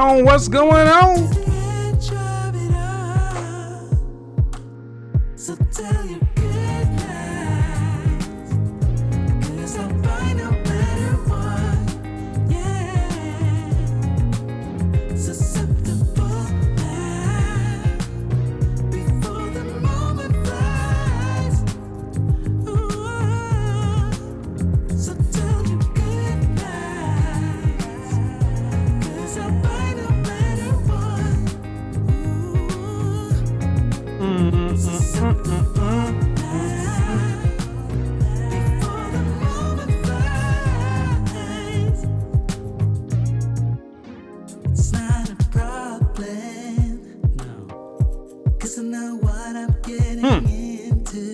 on? What's going on? So tell your good lies, 'cause I'll buy no matter what, yeah. Susceptible now, before the moment flies. Ooh, so tell your good lies, 'cause I'll buy no matter what. Ooh, susceptible. It's not a problem, no, 'cause I know what I'm getting into.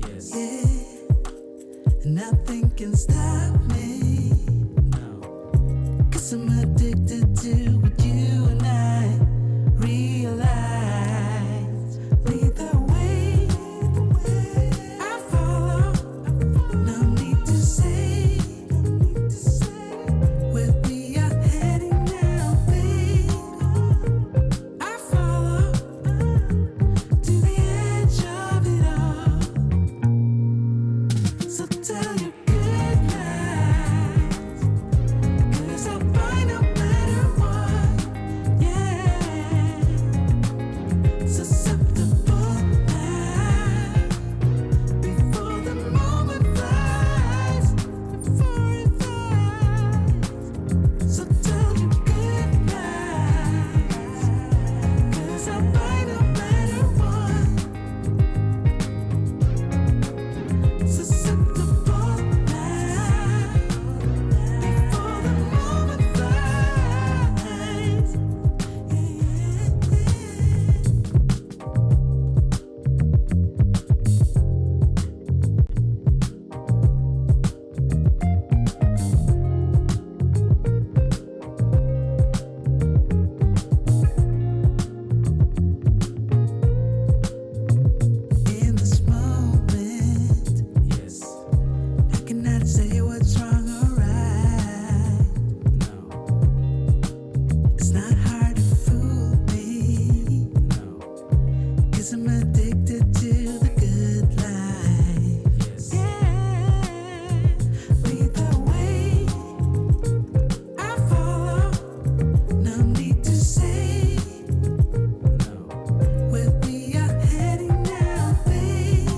Yes. Yeah. And nothing can stop me. No. 'Cause I'm addicted to what you and I realize. Lead the way, I follow. No need to say where we are heading now, babe. I follow to the edge of it all. So tell your good lies, 'cause I'll buy no matter what, yeah. Susceptible now, before the moment flies, before it flies. So tell your good lies, 'cause I'll buy no matter what. Susceptible now, before the moment flies. In this moment, yes, I cannot say what's wrong or right. No, it's not hard to fool me. No, 'cause I'm addicted to the good life. Yes, yeah. Lead the way, I follow. No need to say where we are heading now, babe.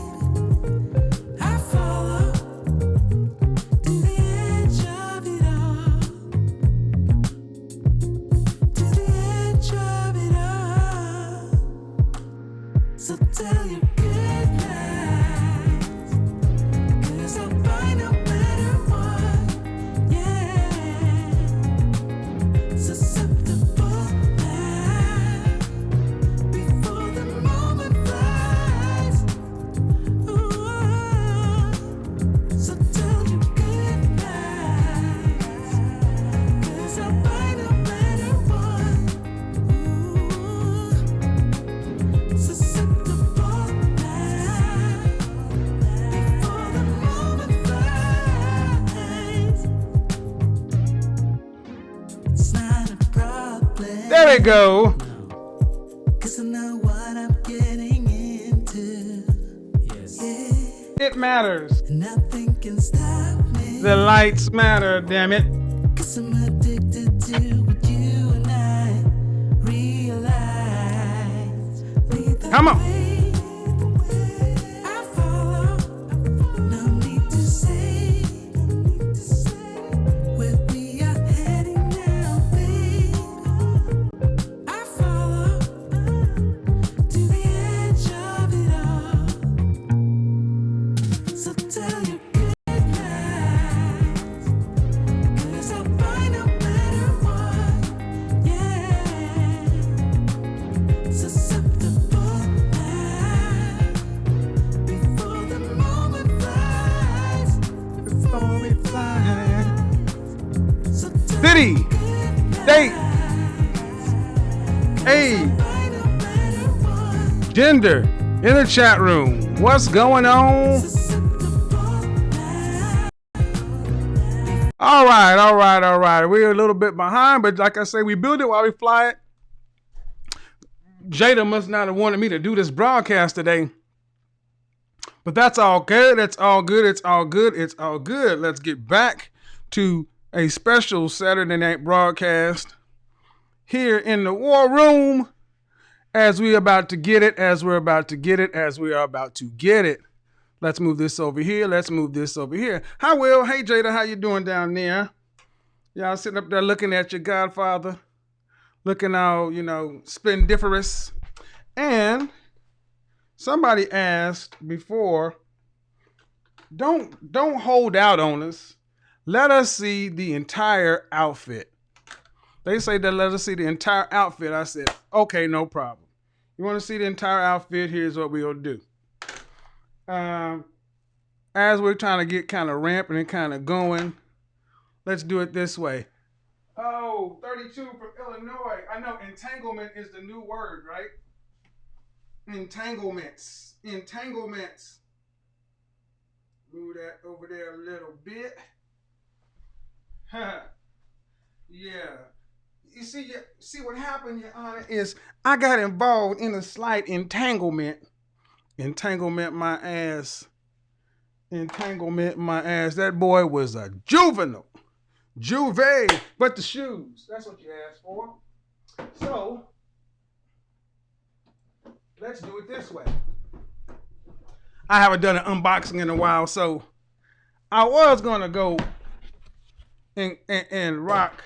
I follow to the edge of it all. To the edge of it all. So tell your good lies, 'cause I'll buy no matter what, yeah. Susceptible now, before the moment flies. Ooh, so tell your good lies, 'cause I'll buy no matter what. Ooh, susceptible now, before the moment flies. It's not a problem. There we go. 'Cause I know what I'm getting into. Yes. Yeah. It matters. Nothing can stop me. The lights matter, damn it. 'Cause I'm addicted to what you and I realize. Lead the Come on. way, I follow. No need to say where we are heading now, babe. I follow to the edge of it all. So tell your good lies, 'cause I'll buy no matter what, yeah. Susceptible now, before the moment flies, before it flies. So tell City, your good state, lies, age, buy no matter what. gender, in the chat room. What's going on? Susceptible now, All right. We're a little bit behind, but like I say, we build it while we fly it. Jada must not have wanted me to do this broadcast today. But that's all good. It's all good. It's all good. It's all good. Let's get back to a special Saturday night broadcast here in the war room as we're about to get it, as we're about to get it, as we are about to get it. Let's move this over here. Let's move this over here. Hi, Will. Hey, Jada. How you doing down there? Y'all sitting up there looking at your godfather, looking all, splendiferous. And somebody asked before, don't hold out on us. Let us see the entire outfit. They say that let us see the entire outfit. I said, okay, no problem. You want to see the entire outfit? Here's what we'll do. As we're trying to get kind of ramping and kind of going, let's do it this way. Oh, 32 from Illinois. I know entanglement is the new word, right? Entanglements. Move that over there a little bit. Yeah. You see what happened, Your Honor, is I got involved in a slight entanglement. Entanglement my ass. That boy was a juvenile. But the shoes. That's what you asked for. So, let's do it this way. I haven't done an unboxing in a while, so I was going to go and rock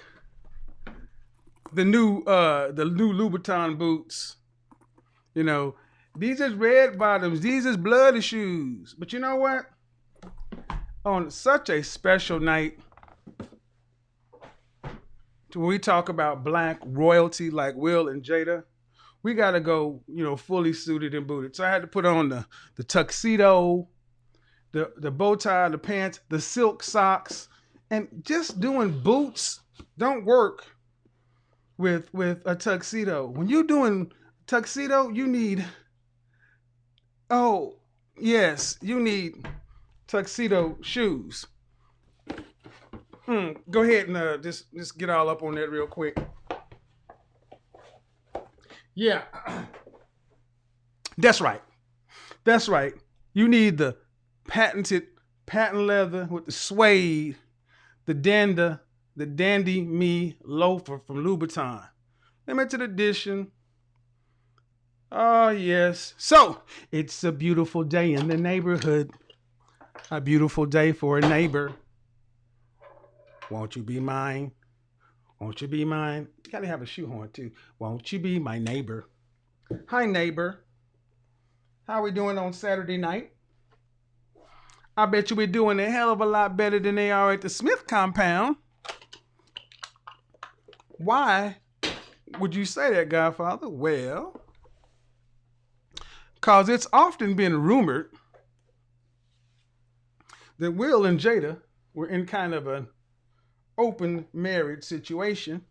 the new Louboutin boots. These is red bottoms. These is bloody shoes. But you know what? On such a special night, when we talk about black royalty like Will and Jada, we got to go, fully suited and booted. So I had to put on the tuxedo, the bow tie, the pants, the silk socks, and just doing boots don't work with a tuxedo. When you're doing tuxedo, you need tuxedo shoes. Go ahead and just get all up on that real quick. Yeah. That's right. You need the patent leather with the suede, the dandy me loafer from Louboutin. Limited edition. Oh, yes. So, it's a beautiful day in the neighborhood. A beautiful day for a neighbor. Won't you be mine? Won't you be mine? You gotta have a shoehorn too. Won't you be my neighbor? Hi, neighbor. How we doing on Saturday night? I bet you we're doing a hell of a lot better than they are at the Smith compound. Why would you say that, Godfather? Well, because it's often been rumored that Will and Jada were in kind of an open marriage situation.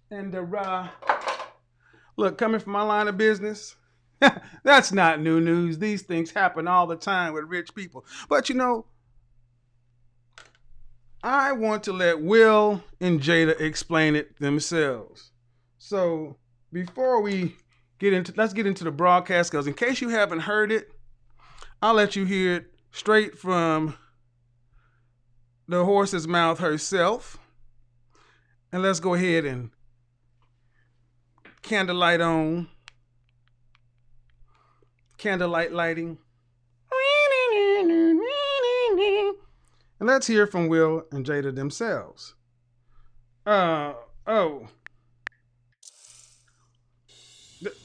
And look, coming from my line of business, that's not new news. These things happen all the time with rich people. But I want to let Will and Jada explain it themselves. So before we let's get into the broadcast, because in case you haven't heard it, I'll let you hear it straight from the horse's mouth herself. And let's go ahead and candlelight lighting. And let's hear from Will and Jada themselves.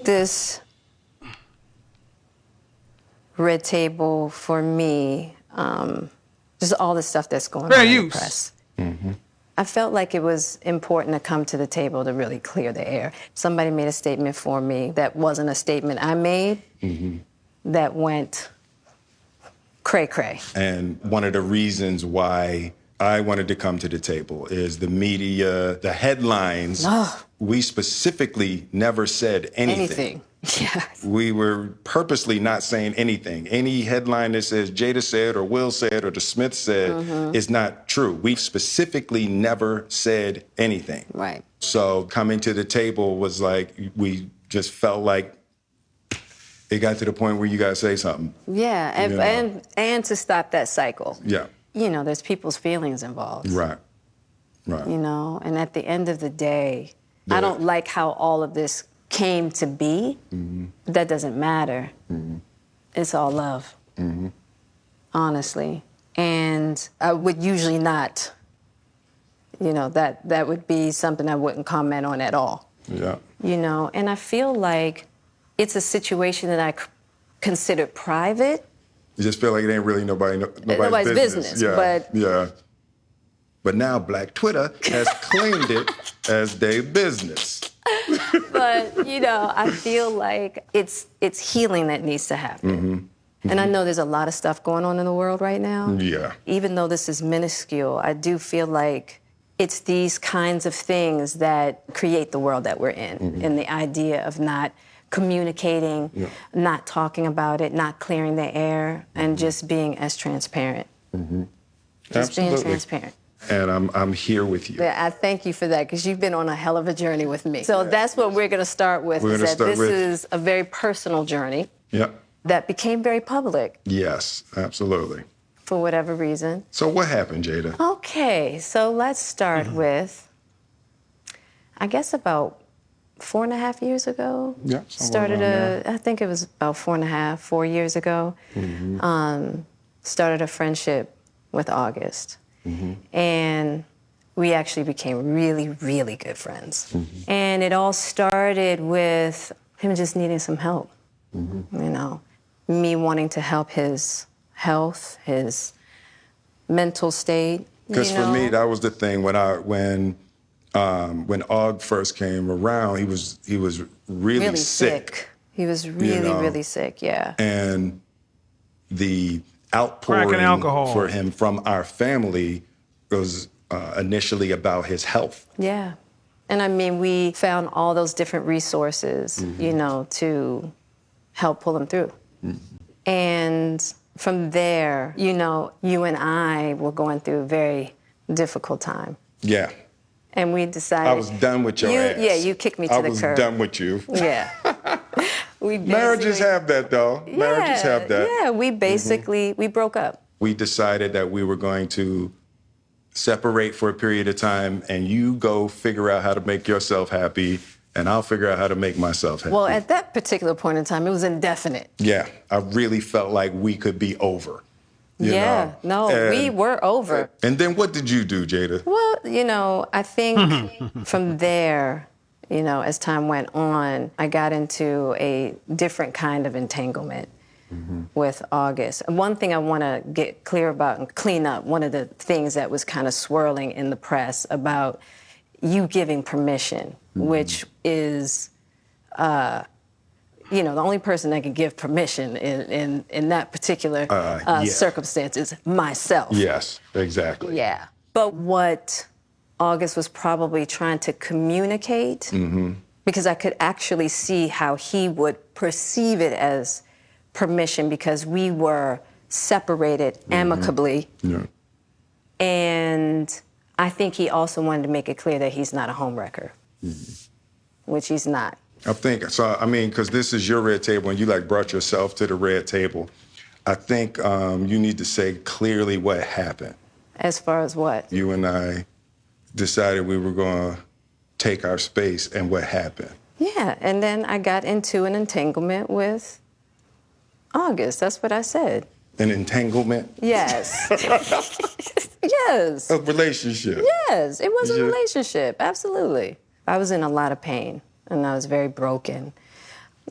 This red table for me, just all the stuff that's going on in the press. Mm-hmm. I felt like it was important to come to the table to really clear the air. Somebody made a statement for me that wasn't a statement I made, that went cray-cray. And one of the reasons why I wanted to come to the table is the media, the headlines we specifically never said anything. Yes. We were purposely not saying anything. Any headline that says Jada said or Will said or the Smith said is not true. We specifically never said anything. Right. So coming to the table was like, we just felt like it got to the point where you got to say something. Yeah, and to stop that cycle. Yeah. You know, there's people's feelings involved. Right. Right. You know, and at the end of the day, I don't like how all of this came to be. That doesn't matter. It's all love. Honestly. And I would usually not, you know, that would be something I wouldn't comment on at all. Yeah. You know, and I feel like it's a situation that I consider private. You just feel like it ain't really nobody's business. Yeah. But now Black Twitter has claimed it as their business. But, you know, I feel like it's healing that needs to happen. And I know there's a lot of stuff going on in the world right now. Yeah. Even though this is minuscule, I do feel like it's these kinds of things that create the world that we're in. And the idea of not communicating, not talking about it, not clearing the air, and just being as transparent. Just being transparent. And I'm here with you. Yeah, I thank you for that, because you've been on a hell of a journey with me. So that's what we're going to start with. This is a very personal journey that became very public. Yes, absolutely. For whatever reason. So what happened, Jada? Okay, so let's start with, I guess about 4.5 years ago. Yeah. I think it was about 4 years ago. Started a friendship with August. And we actually became really, really good friends. And it all started with him just needing some help. You know, me wanting to help his health, his mental state. Because for me, that was the thing when Aug first came around, he was really sick. He was really sick, yeah. And the outpouring for him from our family was initially about his health. Yeah. And I mean, we found all those different resources, you know, to help pull him through. And from there, you know, you and I were going through a very difficult time. Yeah. And we decided... I was done with your ass. Yeah, you kicked me to the curb. I was done with you. Yeah. Marriages have that, though. Marriages have that. Yeah, we basically, we broke up. We decided that we were going to separate for a period of time, and you go figure out how to make yourself happy, and I'll figure out how to make myself happy. Well, at that particular point in time, it was indefinite. Yeah, I really felt like we could be over. You know? We were over. And then what did you do, Jada? Well, you know, I think from there, you know, as time went on, I got into a different kind of entanglement with August. And one thing I want to get clear about and clean up, one of the things that was kind of swirling in the press about you giving permission, which is, you know, the only person that can give permission in that particular circumstance is myself. Yes, exactly. Yeah. But what August was probably trying to communicate, because I could actually see how he would perceive it as permission, because we were separated amicably. And I think he also wanted to make it clear that he's not a homewrecker, which he's not. I think, so, I mean, because this is your red table and you like brought yourself to the red table. I think you need to say clearly what happened. As far as what? You and I decided we were going to take our space, and what happened. Yeah, and then I got into an entanglement with August. That's what I said. An entanglement? Yes. Yes. A relationship? Yes, it was a relationship, absolutely. I was in a lot of pain, and I was very broken.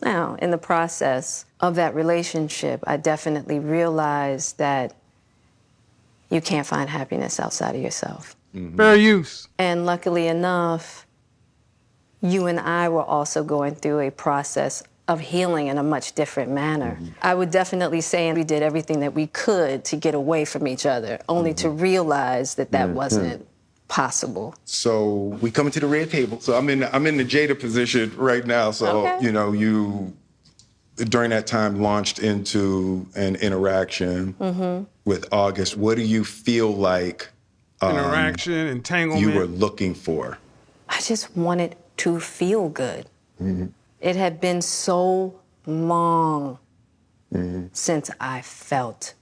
Now, in the process of that relationship, I definitely realized that you can't find happiness outside of yourself. Fair use. And luckily enough, you and I were also going through a process of healing in a much different manner. I would definitely say we did everything that we could to get away from each other, only to realize that that wasn't possible. So we come into the red table. So I'm in the Jada position right now. So, Okay. you know, you during that time launched into an interaction with August. What do you feel like Interaction, entanglement. you were looking for? I just wanted to feel good. It had been so long since I felt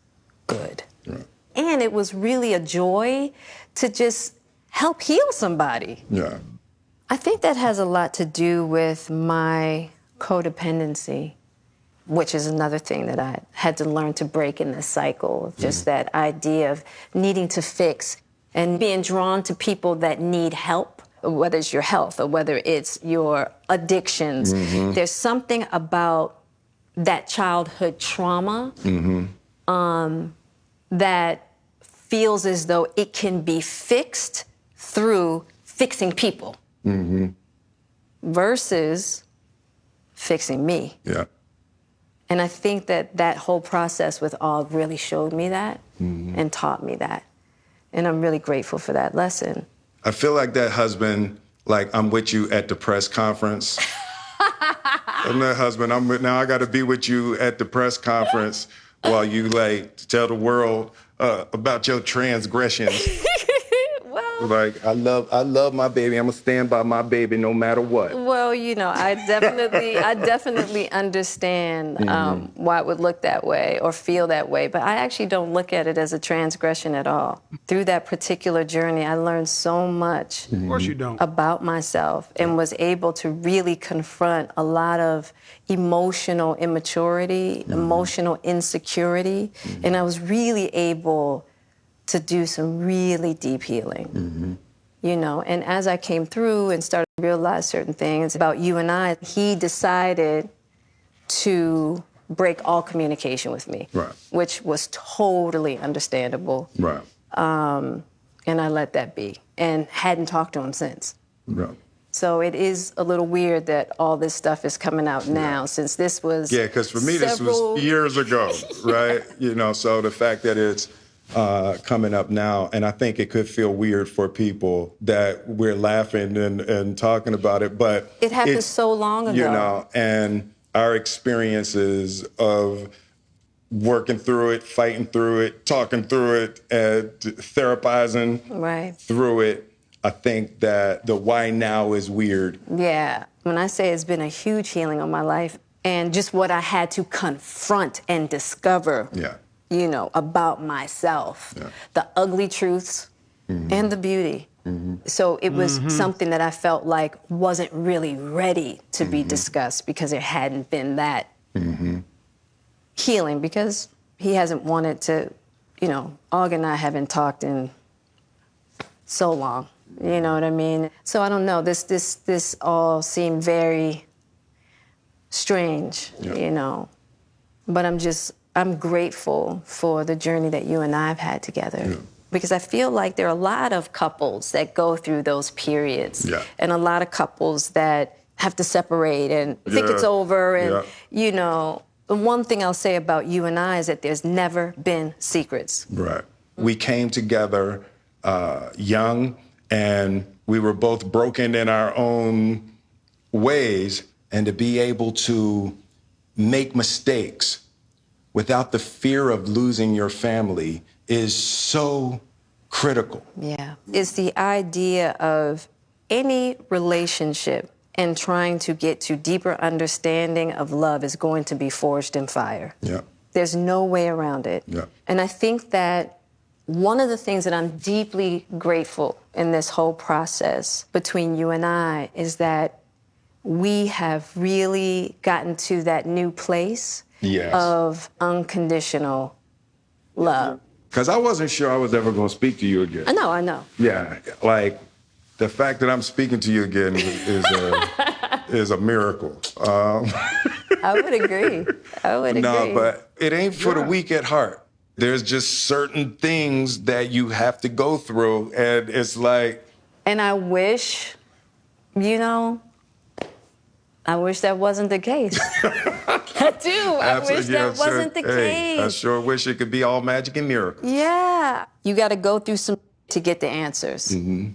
good. Right. And it was really a joy to just help heal somebody. Yeah. I think that has a lot to do with my codependency, which is another thing that I had to learn to break in this cycle. Just that idea of needing to fix and being drawn to people that need help, whether it's your health or whether it's your addictions. There's something about that childhood trauma that feels as though it can be fixed through fixing people versus fixing me. Yeah. And I think that that whole process with Og really showed me that and taught me that. And I'm really grateful for that lesson. I feel like that husband, like I'm with you at the press conference. I'm that husband. Now I got to be with you at the press conference while you like tell the world about your transgressions. Well, Like I love my baby. I'm gonna stand by my baby no matter what. well, you know, I definitely understand why it would look that way or feel that way, but I actually don't look at it as a transgression at all. Through that particular journey, I learned so much Of course you don't. about myself and was able to really confront a lot of emotional immaturity, emotional insecurity, and I was really able to do some really deep healing, you know. And as I came through and started to realize certain things about you and I, he decided to break all communication with me, Right. which was totally understandable. Right. And I let that be and hadn't talked to him since. Right. So it is a little weird that all this stuff is coming out now, since this was Yeah, because for me this several- was years ago, right? You know, so the fact that it's coming up now, and I think it could feel weird for people that we're laughing and talking about it, but It happened it's, so long ago. you know, and our experiences of working through it, fighting through it, talking through it, and therapizing Right. through it. I think that the why now is weird. Yeah. When I say it's been a huge healing on my life and just what I had to confront and discover, Yeah. you know, about myself, Yeah. the ugly truths and the beauty. So it was something that I felt like wasn't really ready to be discussed because there hadn't been that healing, because he hasn't wanted to, you know, Og and I haven't talked in so long. You know what I mean? So I don't know. This all seemed very strange, you know. But I'm grateful for the journey that you and I have had together. Because I feel like there are a lot of couples that go through those periods. Yeah. And a lot of couples that have to separate and think it's Yeah. over. And, Yeah. you know, the one thing I'll say about you and I is that there's never been secrets. Right. We came together young, and we were both broken in our own ways, and to be able to make mistakes without the fear of losing your family is so critical. Yeah. It's the idea of any relationship and trying to get to deeper understanding of love is going to be forged in fire. Yeah. There's no way around it. Yeah. And I think that one of the things that I'm deeply grateful in this whole process between you and I is that we have really gotten to that new place Yes. of unconditional love. Because I wasn't sure I was ever going to speak to you again. I know. Yeah, like the fact that I'm speaking to you again is a miracle. I would agree. No, but it ain't for the weak at heart. There's just certain things that you have to go through, and it's like... And I wish, you know, I wish that wasn't the case. I do. I wish that wasn't the case. I sure wish it could be all magic and miracles. Yeah. You got to go through some to get the answers. You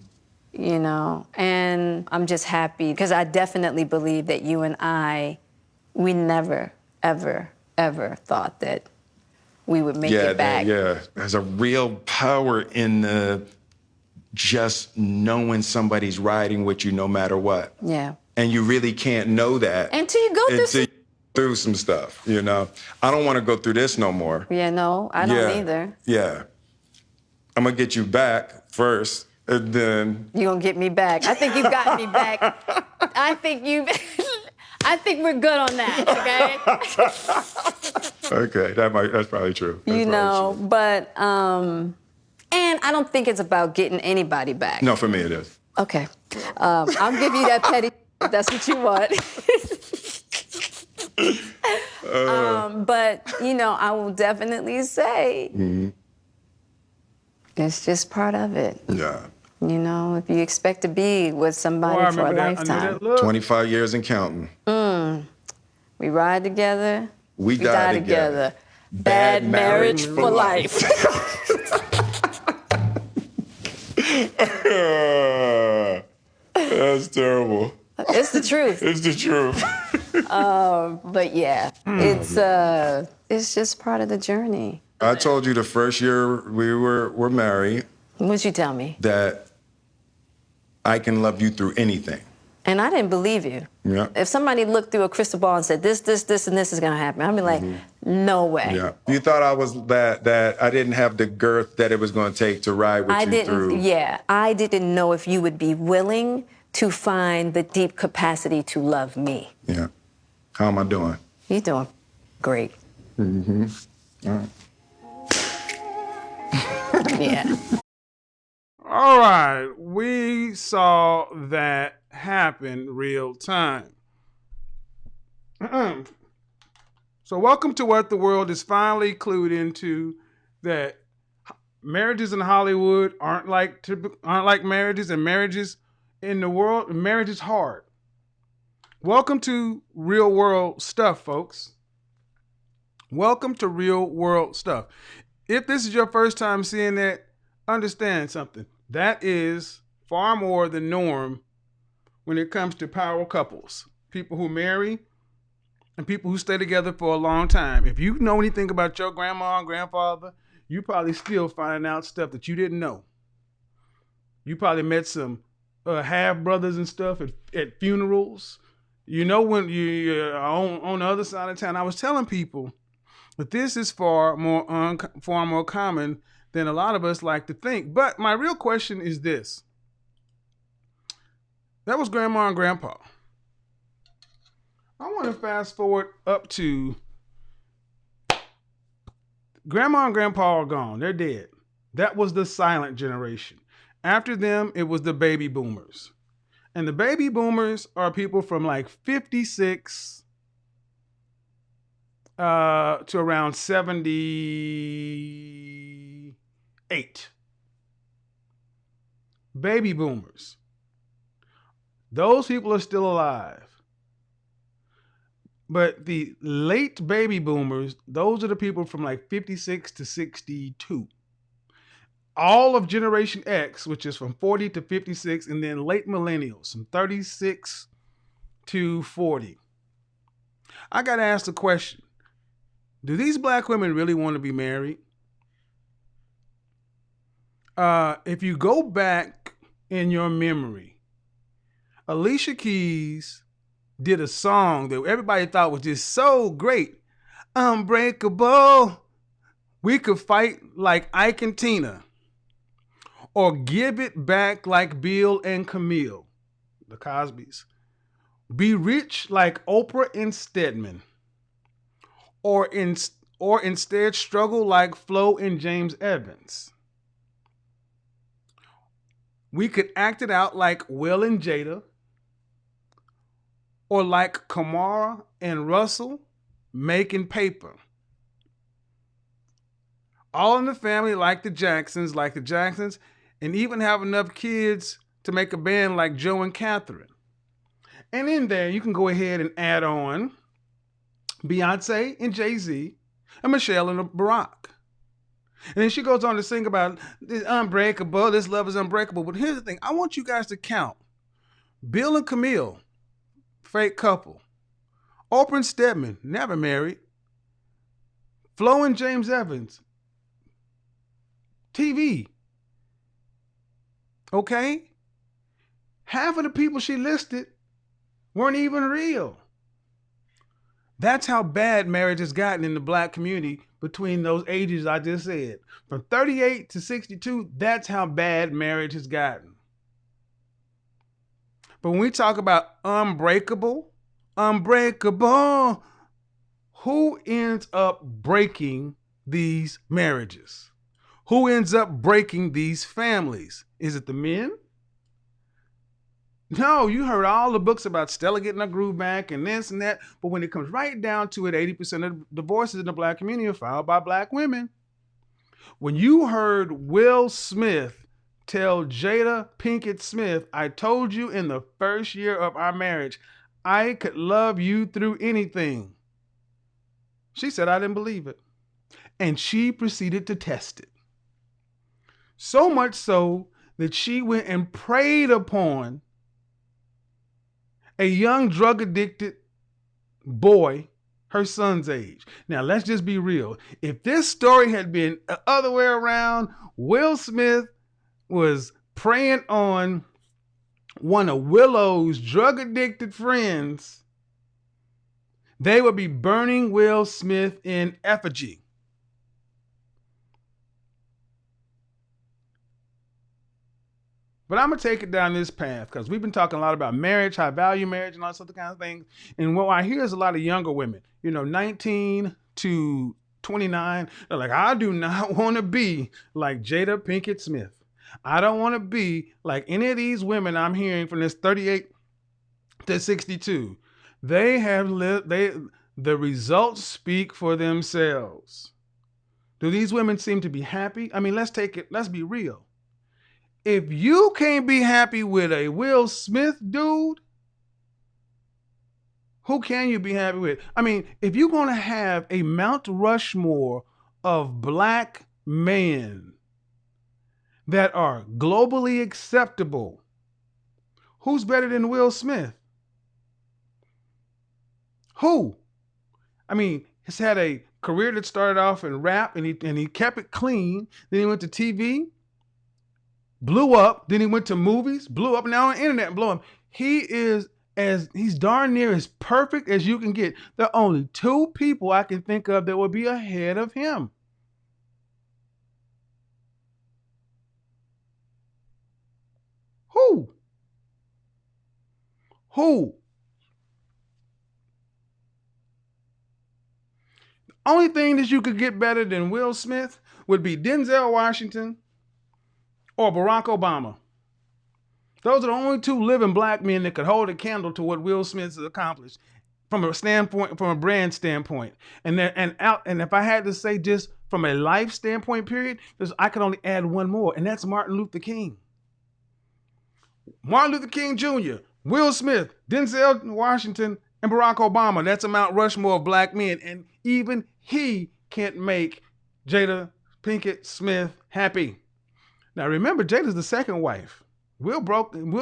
know, and I'm just happy because I definitely believe that you and we never, ever, ever thought that we would make it back. Yeah, there's a real power in the just knowing somebody's riding with you no matter what. Yeah. And you really can't know that until you go through some stuff, you know. I don't want to go through this no more. Yeah, no, I don't either. Yeah. I'm going to get you back first, and then... You're going to get me back. I think you got me back. I think we're good on that, okay? Okay, that's probably true. That's true. But, and I don't think it's about getting anybody back. No, for me it is. Okay. I'll give you that petty if that's what you want. But, you know, I will definitely say it's just part of it. Yeah. You know, if you expect to be with somebody for a lifetime. 25 years and counting. We ride together. We die together. Bad marriage for life. That's terrible. It's the truth. It's the truth. But yeah, it's just part of the journey. I told you the first year we were married. What'd you tell me? That I can love you through anything. And I didn't believe you. Yeah. If somebody looked through a crystal ball and said, this, and this is gonna happen, I'd be like, no way. Yeah. You thought I was that I didn't have the girth that it was gonna take to ride with you through. Yeah, I didn't know if you would be willing to find the deep capacity to love me. Yeah. How am I doing? You're doing great. All right. Yeah. All right, we saw that happen real time. So welcome to what the world is finally clued into, that marriages in Hollywood aren't like marriages, and marriages in the world, marriage is hard. Welcome to real world stuff, folks. Welcome to real world stuff. If this is your first time seeing that, understand something. That is far more the norm when it comes to power couples. People who marry and people who stay together for a long time. If you know anything about your grandma and grandfather, you probably still finding out stuff that you didn't know. You probably met some half-brothers and stuff at funerals. You know, when you're on the other side of town. I was telling people that this is far more common than a lot of us like to think. But my real question is this. That was Grandma and Grandpa. I want to fast forward up to Grandma and Grandpa are gone. They're dead. That was the silent generation. After them, it was the baby boomers. And the baby boomers are people from like 56 to around 78. Baby boomers. Those people are still alive. But the late baby boomers, those are the people from like 56 to 62. All of Generation X, which is from 40 to 56, and then late millennials, from 36 to 40. I got to ask the question, do these black women really want to be married? If you go back in your memory, Alicia Keys did a song that everybody thought was just so great. Unbreakable. We could fight like Ike and Tina. Or give it back like Bill and Camille, the Cosbys. Be rich like Oprah and Stedman. Or instead struggle like Flo and James Evans. We could act it out like Will and Jada. Or like Kamara and Russell making paper. All in the family like the Jacksons, and even have enough kids to make a band like Joe and Catherine. And in there, you can go ahead and add on Beyonce and Jay-Z and Michelle and Barack. And then she goes on to sing about this unbreakable, this love is unbreakable. But here's the thing. I want you guys to count. Bill and Camille, fake couple. Oprah and Stedman, never married. Flo and James Evans, TV. Okay? Half of the people she listed weren't even real. That's how bad marriage has gotten in the black community between those ages I just said. From 38 to 62, that's how bad marriage has gotten. But when we talk about unbreakable, who ends up breaking these marriages? Who ends up breaking these families? Is it the men? No, you heard all the books about Stella getting her groove back and this and that. But when it comes right down to it, 80% of divorces in the black community are filed by black women. When you heard Will Smith tell Jada Pinkett Smith, I told you in the first year of our marriage, I could love you through anything. She said, I didn't believe it. And she proceeded to test it. So much so that she went and preyed upon a young drug-addicted boy, her son's age. Now, let's just be real. If this story had been the other way around, Will Smith was preying on one of Willow's drug-addicted friends, they would be burning Will Smith in effigy. But I'm going to take it down this path because we've been talking a lot about marriage, high value marriage, and all this other kind of things. And what I hear is a lot of younger women, 19 to 29. They're like, I do not want to be like Jada Pinkett Smith. I don't want to be like any of these women I'm hearing from this 38 to 62. They have the results speak for themselves. Do these women seem to be happy? I mean, let's be real. If you can't be happy with a Will Smith dude, who can you be happy with? I mean, if you're going to have a Mount Rushmore of black men that are globally acceptable, who's better than Will Smith? Who? I mean, he's had a career that started off in rap and he kept it clean. Then he went to TV. Blew up, then he went to movies, blew up, now on the internet, blew up. He's darn near as perfect as you can get. There are only two people I can think of that will be ahead of him. Who? The only thing that you could get better than Will Smith would be Denzel Washington or Barack Obama. Those are the only two living black men that could hold a candle to what Will Smith has accomplished from a brand standpoint. And if I had to say just from a life standpoint, period, I could only add one more, and that's Martin Luther King. Martin Luther King Jr., Will Smith, Denzel Washington, and Barack Obama. That's a Mount Rushmore of black men, and even he can't make Jada Pinkett Smith happy. Now remember, Jada's the second wife. Will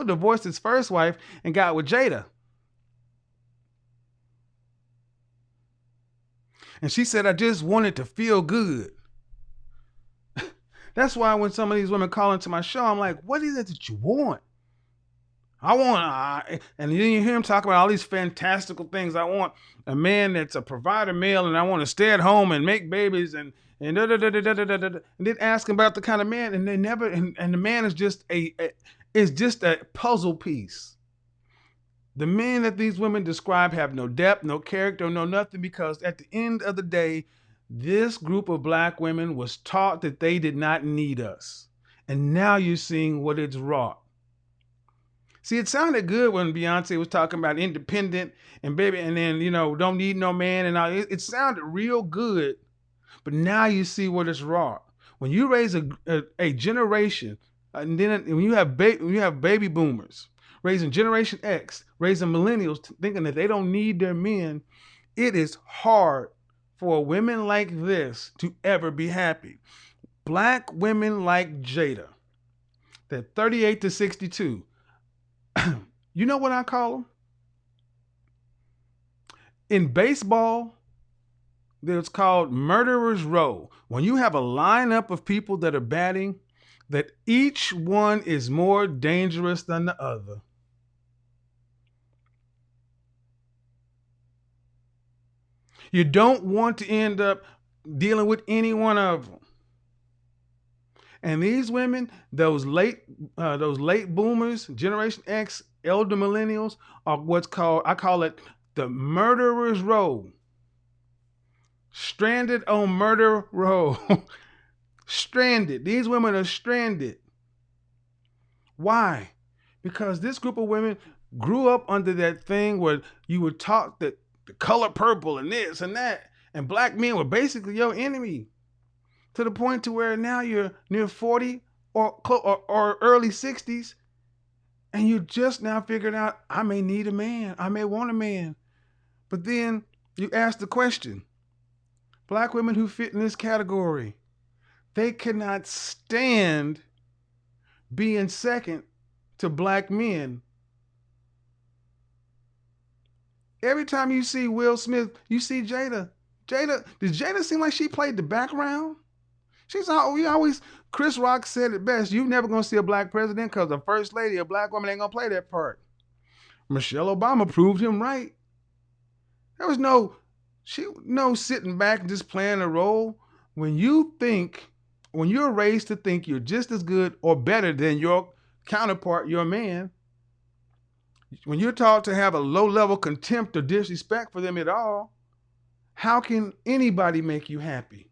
divorced his first wife and got with Jada. And she said, I just wanted to feel good. That's why when some of these women call into my show, I'm like, what is it that you want? And then you hear him talk about all these fantastical things. I want a man that's a provider male, and I want to stay at home and make babies and da da da da da da da da. And then ask him about the kind of man, and they never. And the man is just a puzzle piece. The men that these women describe have no depth, no character, no nothing, because at the end of the day, this group of black women was taught that they did not need us, and now you're seeing what it's wrought. See, it sounded good when Beyonce was talking about independent and baby, and then, don't need no man and all. It sounded real good, but now you see what it's wrought. When you raise a generation, and then when you have baby boomers raising Generation X, raising millennials, thinking that they don't need their men, it is hard for women like this to ever be happy. black women like Jada, that 38 to 62, you know what I call them? In baseball, it's called murderer's row. When you have a lineup of people that are batting, that each one is more dangerous than the other. You don't want to end up dealing with any one of them. And these women, those late boomers, Generation X, elder millennials, are what's called, I call it the murderer's row. Stranded on murder row. Stranded. These women are stranded. Why? Because this group of women grew up under that thing where you were taught that the color purple and this and that, and black men were basically your enemy, to the point to where now you're near 40 or early 60s, and you just now figured out, I may need a man, I may want a man. But then you ask the question, black women who fit in this category, they cannot stand being second to black men. Every time you see Will Smith, you see Jada. Does Jada seem like she played the background? Chris Rock said it best, you're never going to see a black president because the first lady, a black woman, ain't going to play that part. Michelle Obama proved him right. There was no sitting back and just playing a role. When you're raised to think you're just as good or better than your counterpart, your man, when you're taught to have a low-level contempt or disrespect for them at all, how can anybody make you happy?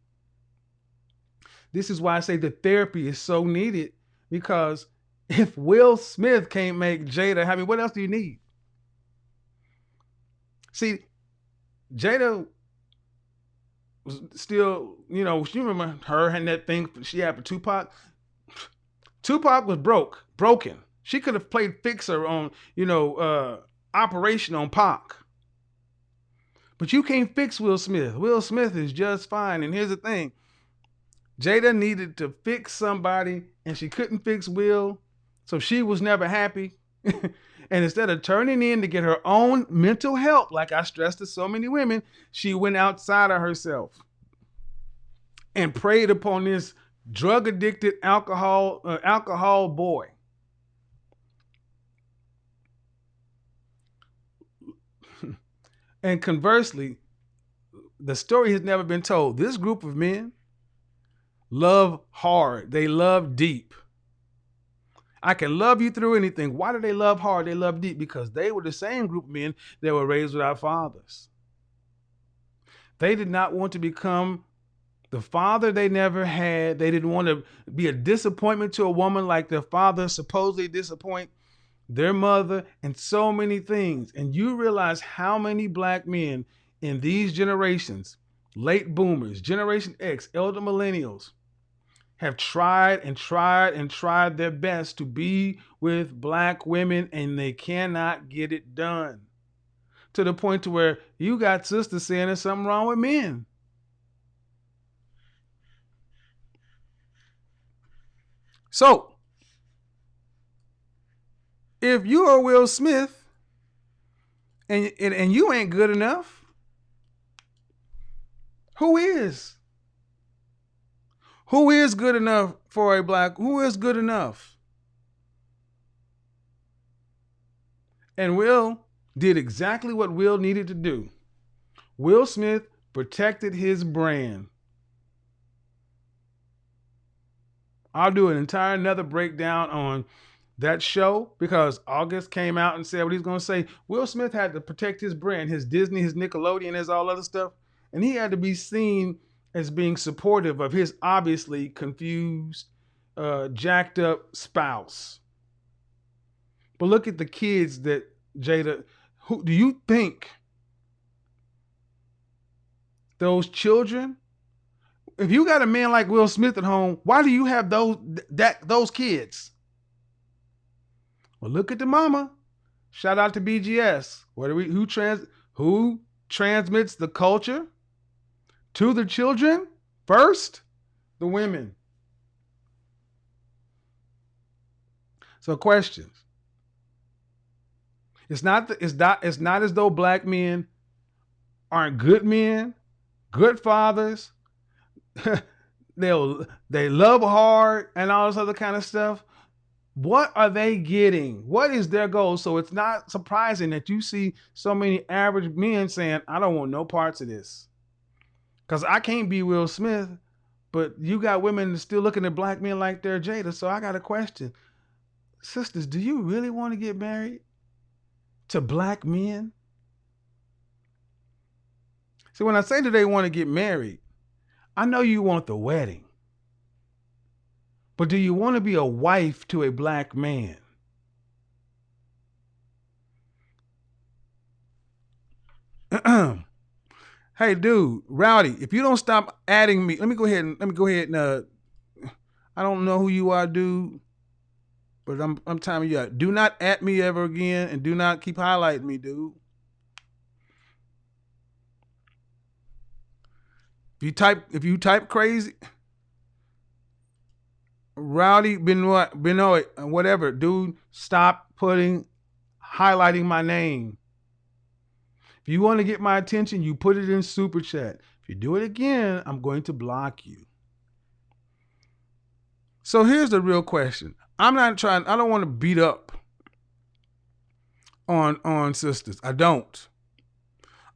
This is why I say the therapy is so needed, because if Will Smith can't make Jada happy, what else do you need? See, Jada was still, you remember her and that thing she had for Tupac? Tupac was broken. She could have played fixer on, Operation on Pac. But you can't fix Will Smith. Will Smith is just fine. And here's the thing. Jada needed to fix somebody, and she couldn't fix Will, so she was never happy. And instead of turning in to get her own mental help, like I stressed to so many women, she went outside of herself and preyed upon this drug-addicted alcohol boy. And conversely, the story has never been told. This group of men love hard. They love deep. I can love you through anything. Why do they love hard? They love deep because they were the same group of men that were raised without fathers. They did not want to become the father they never had. They didn't want to be a disappointment to a woman like their father supposedly disappoint their mother, and so many things. And you realize how many black men in these generations, late boomers, Generation X, elder millennials, have tried and tried and tried their best to be with black women, and they cannot get it done. To the point to where you got sisters saying there's something wrong with men. So, if you are Will Smith and you ain't good enough, who is? Who is good enough for a black? Who is good enough? And Will did exactly what Will needed to do. Will Smith protected his brand. I'll do another breakdown on that show, because August came out and said what he's going to say. Will Smith had to protect his brand, his Disney, his Nickelodeon, his all other stuff. And he had to be seen as being supportive of his obviously confused, jacked up spouse. But look at the kids that Jada, who do you think those children, if you got a man like Will Smith at home, why do you have those kids? Well, look at the mama. Shout out to BGS. Who transmits the culture to the children? First, the women. So questions. It's not as though black men aren't good men, good fathers. They love hard and all this other kind of stuff. What are they getting? What is their goal? So it's not surprising that you see so many average men saying, I don't want no parts of this. Because I can't be Will Smith, but you got women still looking at black men like they're Jada. So I got a question. Sisters, do you really want to get married to black men? See, when I say that they want to get married, I know you want the wedding. But do you want to be a wife to a black man? Hey, dude, Rowdy, if you don't stop adding me, let me go ahead and I don't know who you are, dude, but I'm timing you out. Do not at me ever again, and do not keep highlighting me, dude. If you type crazy, Rowdy Benoit, whatever, dude, stop highlighting my name. If you want to get my attention, you put it in super chat. If you do it again, I'm going to block you. So here's the real question. I don't want to beat up on sisters. I don't.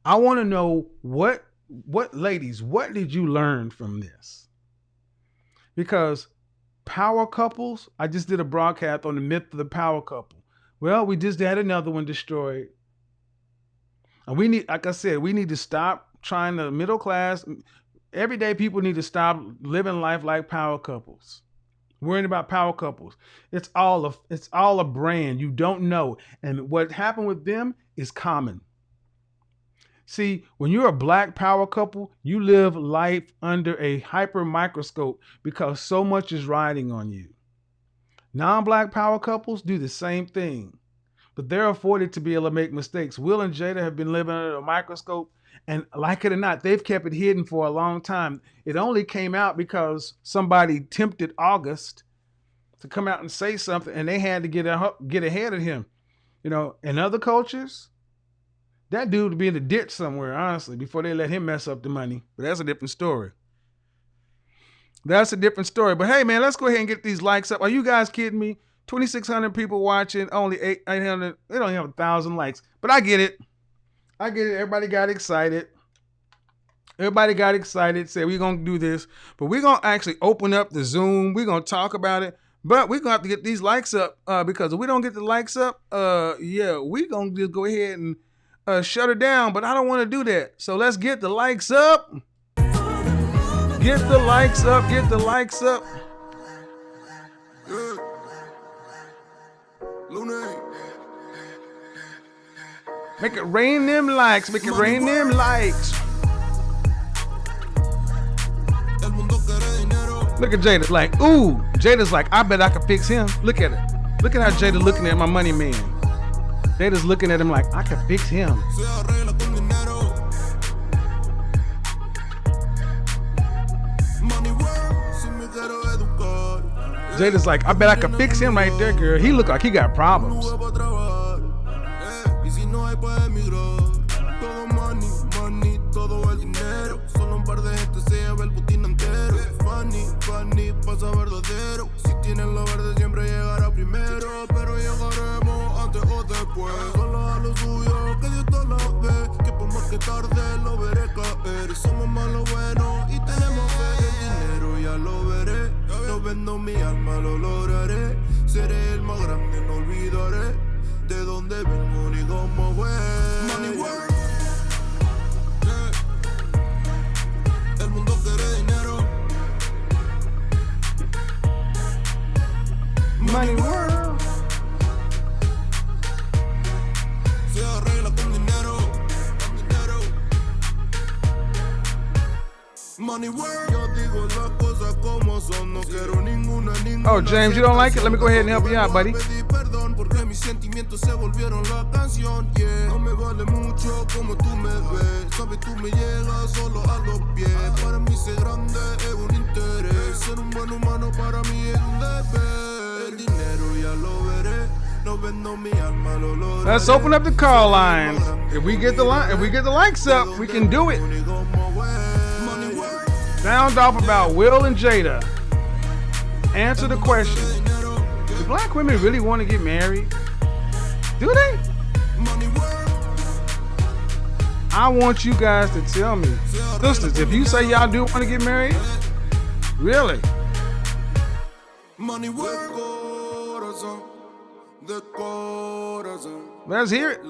I want to know what ladies, what did you learn from this? Because power couples, I just did a broadcast on the myth of the power couple. Well, we just had another one destroyed. And we need, like I said, we need to stop trying to middle class. Everyday people need to stop living life like power couples. Worrying about power couples. It's all a brand. You don't know. And what happened with them is common. See, when you're a black power couple, you live life under a hyper microscope because so much is riding on you. Non-black power couples do the same thing, but they're afforded to be able to make mistakes. Will and Jada have been living under a microscope, and like it or not, they've kept it hidden for a long time. It only came out because somebody tempted August to come out and say something, and they had to get ahead of him. You know, in other cultures, that dude would be in the ditch somewhere, honestly, before they let him mess up the money. But that's a different story. That's a different story. But hey, man, let's go ahead and get these likes up. Are you guys kidding me? 2,600 people watching, only 800. They don't have 1,000 likes. But I get it. Everybody got excited. Said we're going to do this. But we're going to actually open up the Zoom. We're going to talk about it. But we're going to have to get these likes up because if we don't get the likes up, we're going to just go ahead and shut her down, but I don't want to do that. So let's get the likes up. Get the likes up. Make it rain them likes. Look at Jada. Like, ooh, Jada's like, I bet I could fix him. Look at it. Look at how Jada looking at my money man. Jada's looking at him like, I could fix him. Jada's like, I bet I could fix him right there, girl. He look like he got problems. Solo a lo suyo, que Dios te la ve, que por más que tarde lo veré caer. Somos más lo bueno y tenemos fe. El dinero ya lo veré, no vendo mi alma, lo lograré. Seré el más grande, no olvidaré de dónde vengo ni cómo fue. Money work, el mundo quiere dinero. Money world. Oh, James, you don't like it? Let me go ahead and help you out, buddy. Mis sentimientos se volvieron la canción, yeah. No me vale mucho como tú me ves. Sabes, tú me llegas solo a los pies. Para mí ser grande es un interés. Ser un buen humano para mí es un deber. El dinero Let's open up the call lines. If we get the likes up, we can do it. Sound off about Will and Jada. Answer the question. Do black women really want to get married? Do they? I want you guys to tell me. Sisters, if you say y'all do want to get married, really? Let's hear it.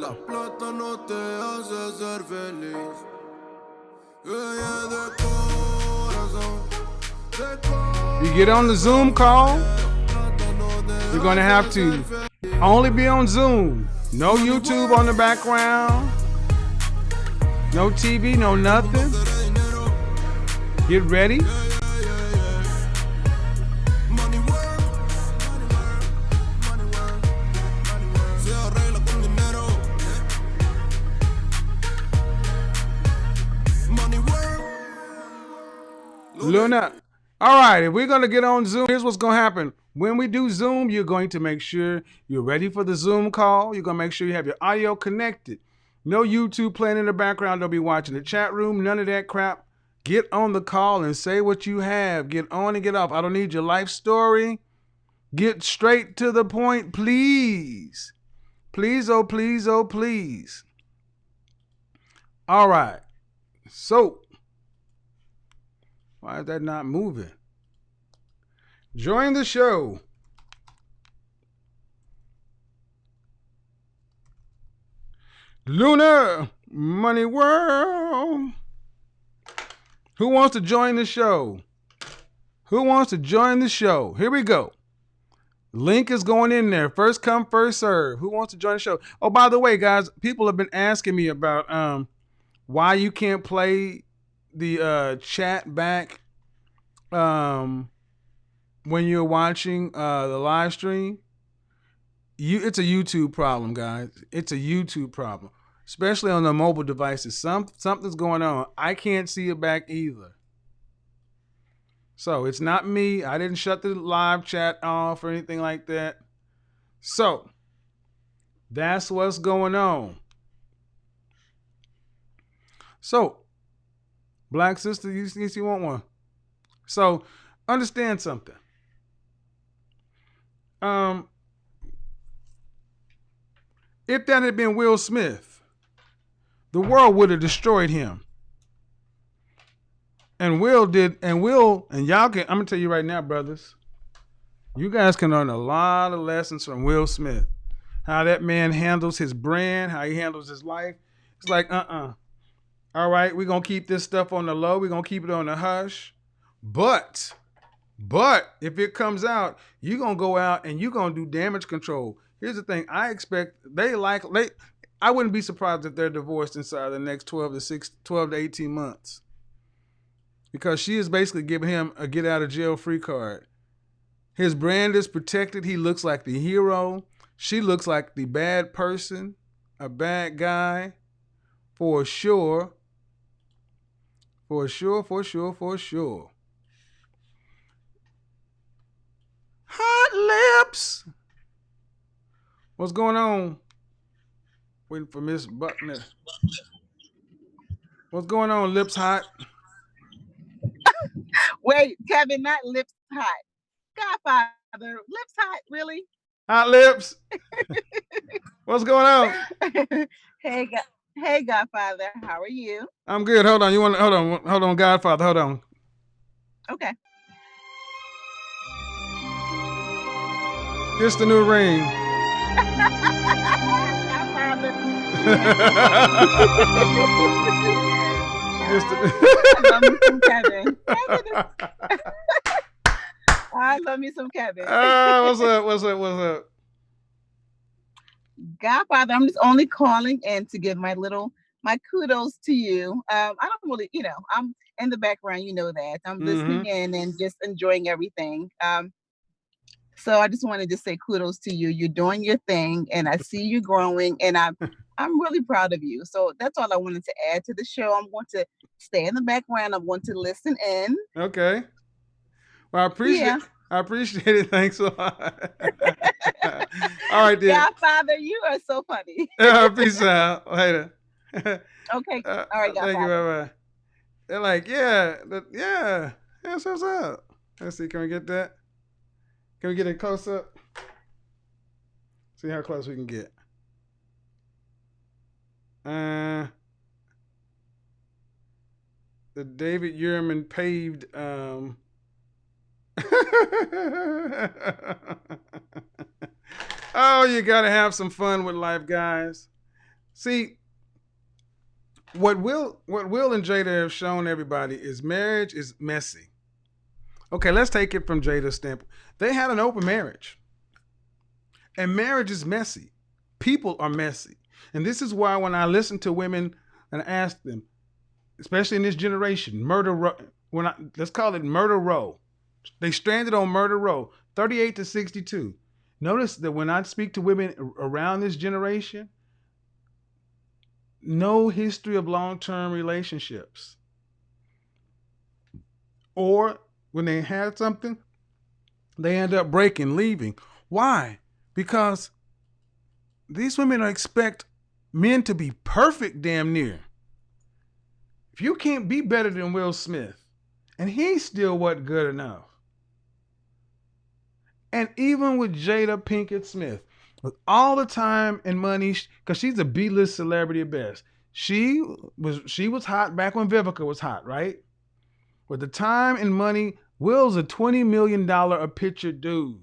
You get on the Zoom call, you're going to have to only be on Zoom. No YouTube on the background. No TV, no nothing. Get ready. Luna. All right, if we're going to get on Zoom, here's what's going to happen. When we do Zoom, you're going to make sure you're ready for the Zoom call. You're going to make sure you have your audio connected. No YouTube playing in the background. Don't be watching the chat room. None of that crap. Get on the call and say what you have. Get on and get off. I don't need your life story. Get straight to the point, please. Please, oh, please, oh, please. All right. So, why is that not moving? Join the show. Lunar Money World. Who wants to join the show? Who wants to join the show? Here we go. Link is going in there. First come, first serve. Who wants to join the show? Oh, by the way, guys, people have been asking me about why you can't play the chat back when you're watching the live stream. It's a YouTube problem, guys. It's a YouTube problem, especially on the mobile devices. Something's going on. I can't see it back either. So it's not me. I didn't shut the live chat off or anything like that. So that's what's going on. So, black sister, you want one? So understand something. If that had been Will Smith, the world would have destroyed him. And Will, and y'all can, I'm going to tell you right now, brothers, you guys can learn a lot of lessons from Will Smith. How that man handles his brand, how he handles his life. It's like, all right, we're going to keep this stuff on the low. We're going to keep it on the hush. But if it comes out, you're going to go out and you're going to do damage control. Here's the thing. I expect I wouldn't be surprised if they're divorced inside the next 12 to 18 months. Because she is basically giving him a get out of jail free card. His brand is protected. He looks like the hero. She looks like the bad person, a bad guy, for sure. For sure. Hot lips. What's going on? Waiting for Miss Buckner. What's going on, lips hot? Wait, Kevin, not lips hot. Godfather, lips hot, really? Hot lips. What's going on? Hey, Godfather, how are you? I'm good. Hold on. Hold on, Godfather. Hold on. Okay. It's the new ring. Godfather. I love me some Kevin. I love me some Kevin. What's up? Godfather, I'm just only calling in to give my kudos to you. I don't really, I'm in the background, you know that. I'm listening in and just enjoying everything. So I just wanted to say kudos to you. You're doing your thing and I see you growing and I'm really proud of you. So that's all I wanted to add to the show. I'm going to stay in the background. I'm going to listen in. Okay. Well, I I appreciate it. Thanks a lot. All right, then. Godfather, you are so funny. Peace out. Later. Okay. All right, Thank you. Godfather. Bye-bye. They're like, yeah. That's what's up. Let's see. Can we get that? Can we get a close up? See how close we can get. The David Yurman paved. Oh, you gotta have some fun with life, guys. See, what Will and Jada have shown everybody is marriage is messy. Okay, let's take it from Jada's standpoint. They had an open marriage. And marriage is messy. People are messy. And this is why when I listen to women and I ask them, especially in this generation, let's call it murder row. They stranded on murder row, 38 to 62. Notice that when I speak to women around this generation, no history of long-term relationships. Or when they had something, they end up breaking, leaving. Why? Because these women expect men to be perfect damn near. If you can't be better than Will Smith, and he still wasn't good enough. And even with Jada Pinkett Smith, with all the time and money, because she's a B-list celebrity at best. She was hot back when Vivica was hot, right? With the time and money, Will's a $20 million a picture dude.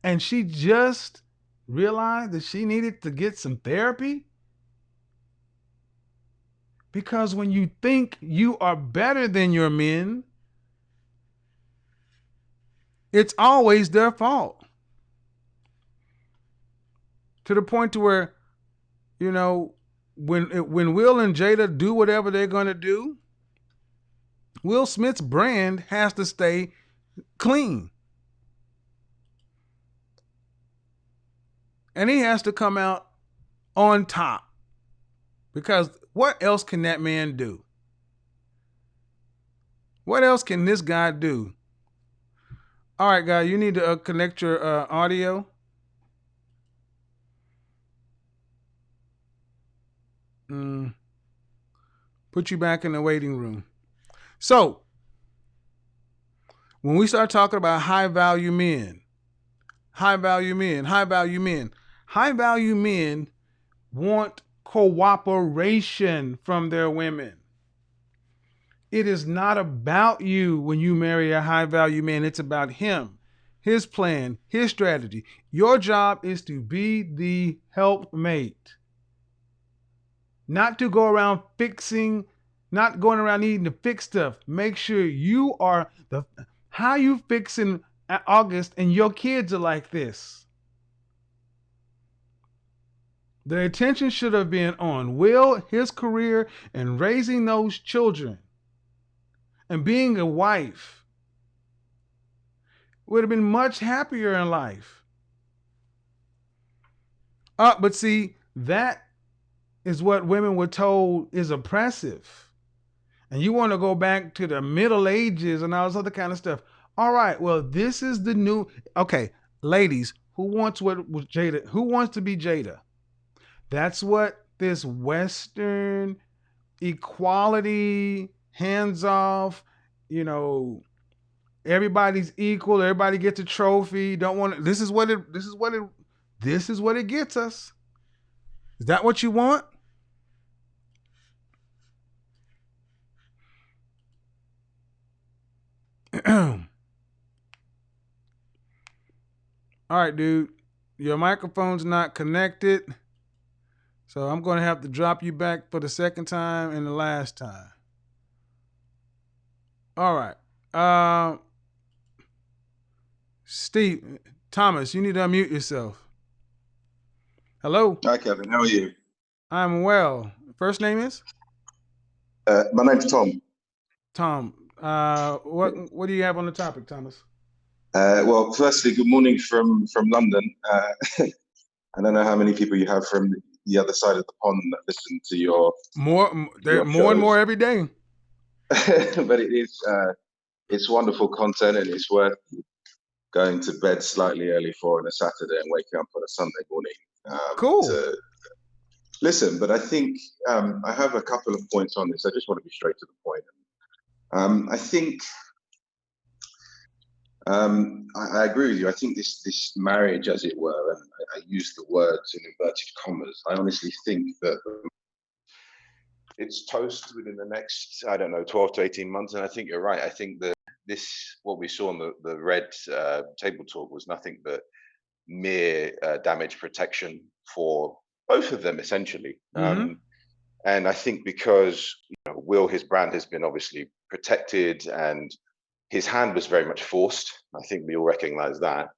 And she just realized that she needed to get some therapy. Because when you think you are better than your men, it's always their fault. To the point to where, you know, when Will and Jada do whatever they're going to do, Will Smith's brand has to stay clean. And he has to come out on top. Because what else can that man do? What else can this guy do? All right, guy, you need to connect your audio. Put you back in the waiting room. So, when we start talking about high value men want cooperation from their women. It is not about you when you marry a high value man. It's about him, his plan, his strategy. Your job is to be the helpmate. Not to go around not going around needing to fix stuff. Make sure you are how you fixing August and your kids are like this. The attention should have been on Will, his career, and raising those children. And being a wife. Would have been much happier in life. But see, that is what women were told is oppressive. And you want to go back to the Middle Ages and all this other kind of stuff. All right, well, this is the new... Okay, ladies, who wants what was Jada? Who wants to be Jada? That's what this Western equality, hands off, you know, everybody's equal, everybody gets a trophy. Don't want this is what it gets us. Is that what you want? All right, dude. Your microphone's not connected. So I'm going to have to drop you back for the second time and the last time. All right. Steve, Thomas, you need to unmute yourself. Hello. Hi, Kevin. How are you? I'm well. First name is? My name's Tom. Tom. What do you have on the topic, Thomas? Well, firstly, good morning from London. I don't know how many people you have from the other side of the pond that listen to your more and more every day. But it's wonderful content, and it's worth going to bed slightly early for on a Saturday and waking up on a Sunday morning. Cool. To listen, but I think I have a couple of points on this. I just want to be straight to the point. I think I agree with you. I think this marriage, as it were, and I use the words in inverted commas, I honestly think that it's toast within the next, 12 to 18 months. And I think you're right. I think that what we saw on the red table talk was nothing but mere damage protection for both of them, essentially. Mm-hmm. And I think because Will, his brand has been obviously protected, and his hand was very much forced. I think we all recognize that.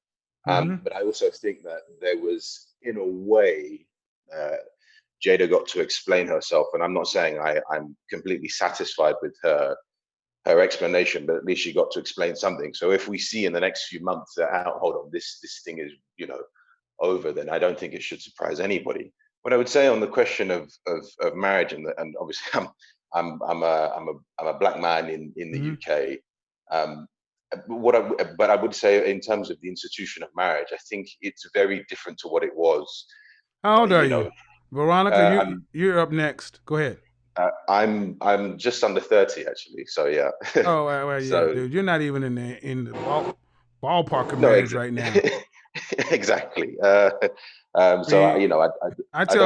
But I also think that there was, in a way, Jada got to explain herself, and I'm not saying I'm completely satisfied with her explanation, but at least she got to explain something. So if we see in the next few months that, hold on, this thing is over, then I don't think it should surprise anybody. What I would say on the question of marriage, and obviously I'm a black man in the UK. But I would say, in terms of the institution of marriage, I think it's very different to what it was. How old are you? Veronica, you're up next. Go ahead. I'm just under 30, actually. So yeah. Oh well, yeah, dude. You're not even in the ballpark of marriage right now. Exactly. I tell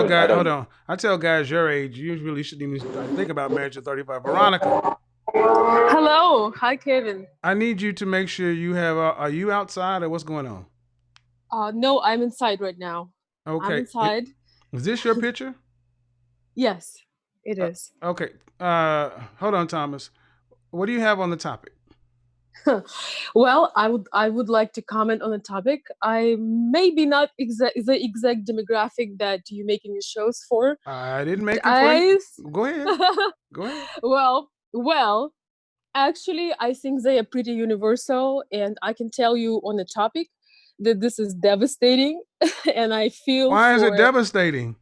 guys, hold on. I tell guys your age, you really shouldn't even think about marriage at 35. Veronica. Hello. Hi, Kevin. I need you to make sure you have. Are you outside or what's going on? No, I'm inside right now. Okay. I'm inside. Is this your picture? Yes, it is. Okay. Hold on, Thomas. What do you have on the topic? Well, I would like to comment on the topic. I maybe not the exact demographic that you make in your shows for. I didn't make it for you. Go ahead. Go ahead. Well, actually, I think they are pretty universal, and I can tell you on the topic that this is devastating, and I feel. Why is it devastating?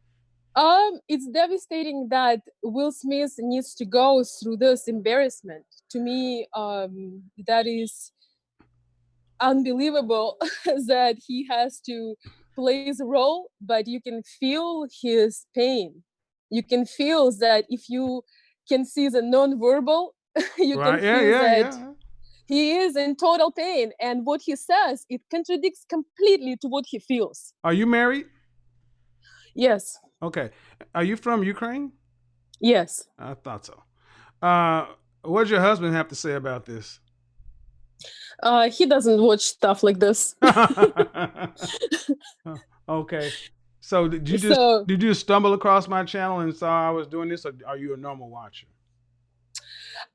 It's devastating that Will Smith needs to go through this embarrassment. To me, that is unbelievable that he has to play the role, but you can feel his pain. You can feel that if you can see the non-verbal, you can feel that he is in total pain. And what he says, it contradicts completely to what he feels. Are you married? Yes. Okay. Are you from Ukraine? Yes. I thought so. What does your husband have to say about this? He doesn't watch stuff like this. Okay. So did you just stumble across my channel and saw I was doing this, or are you a normal watcher?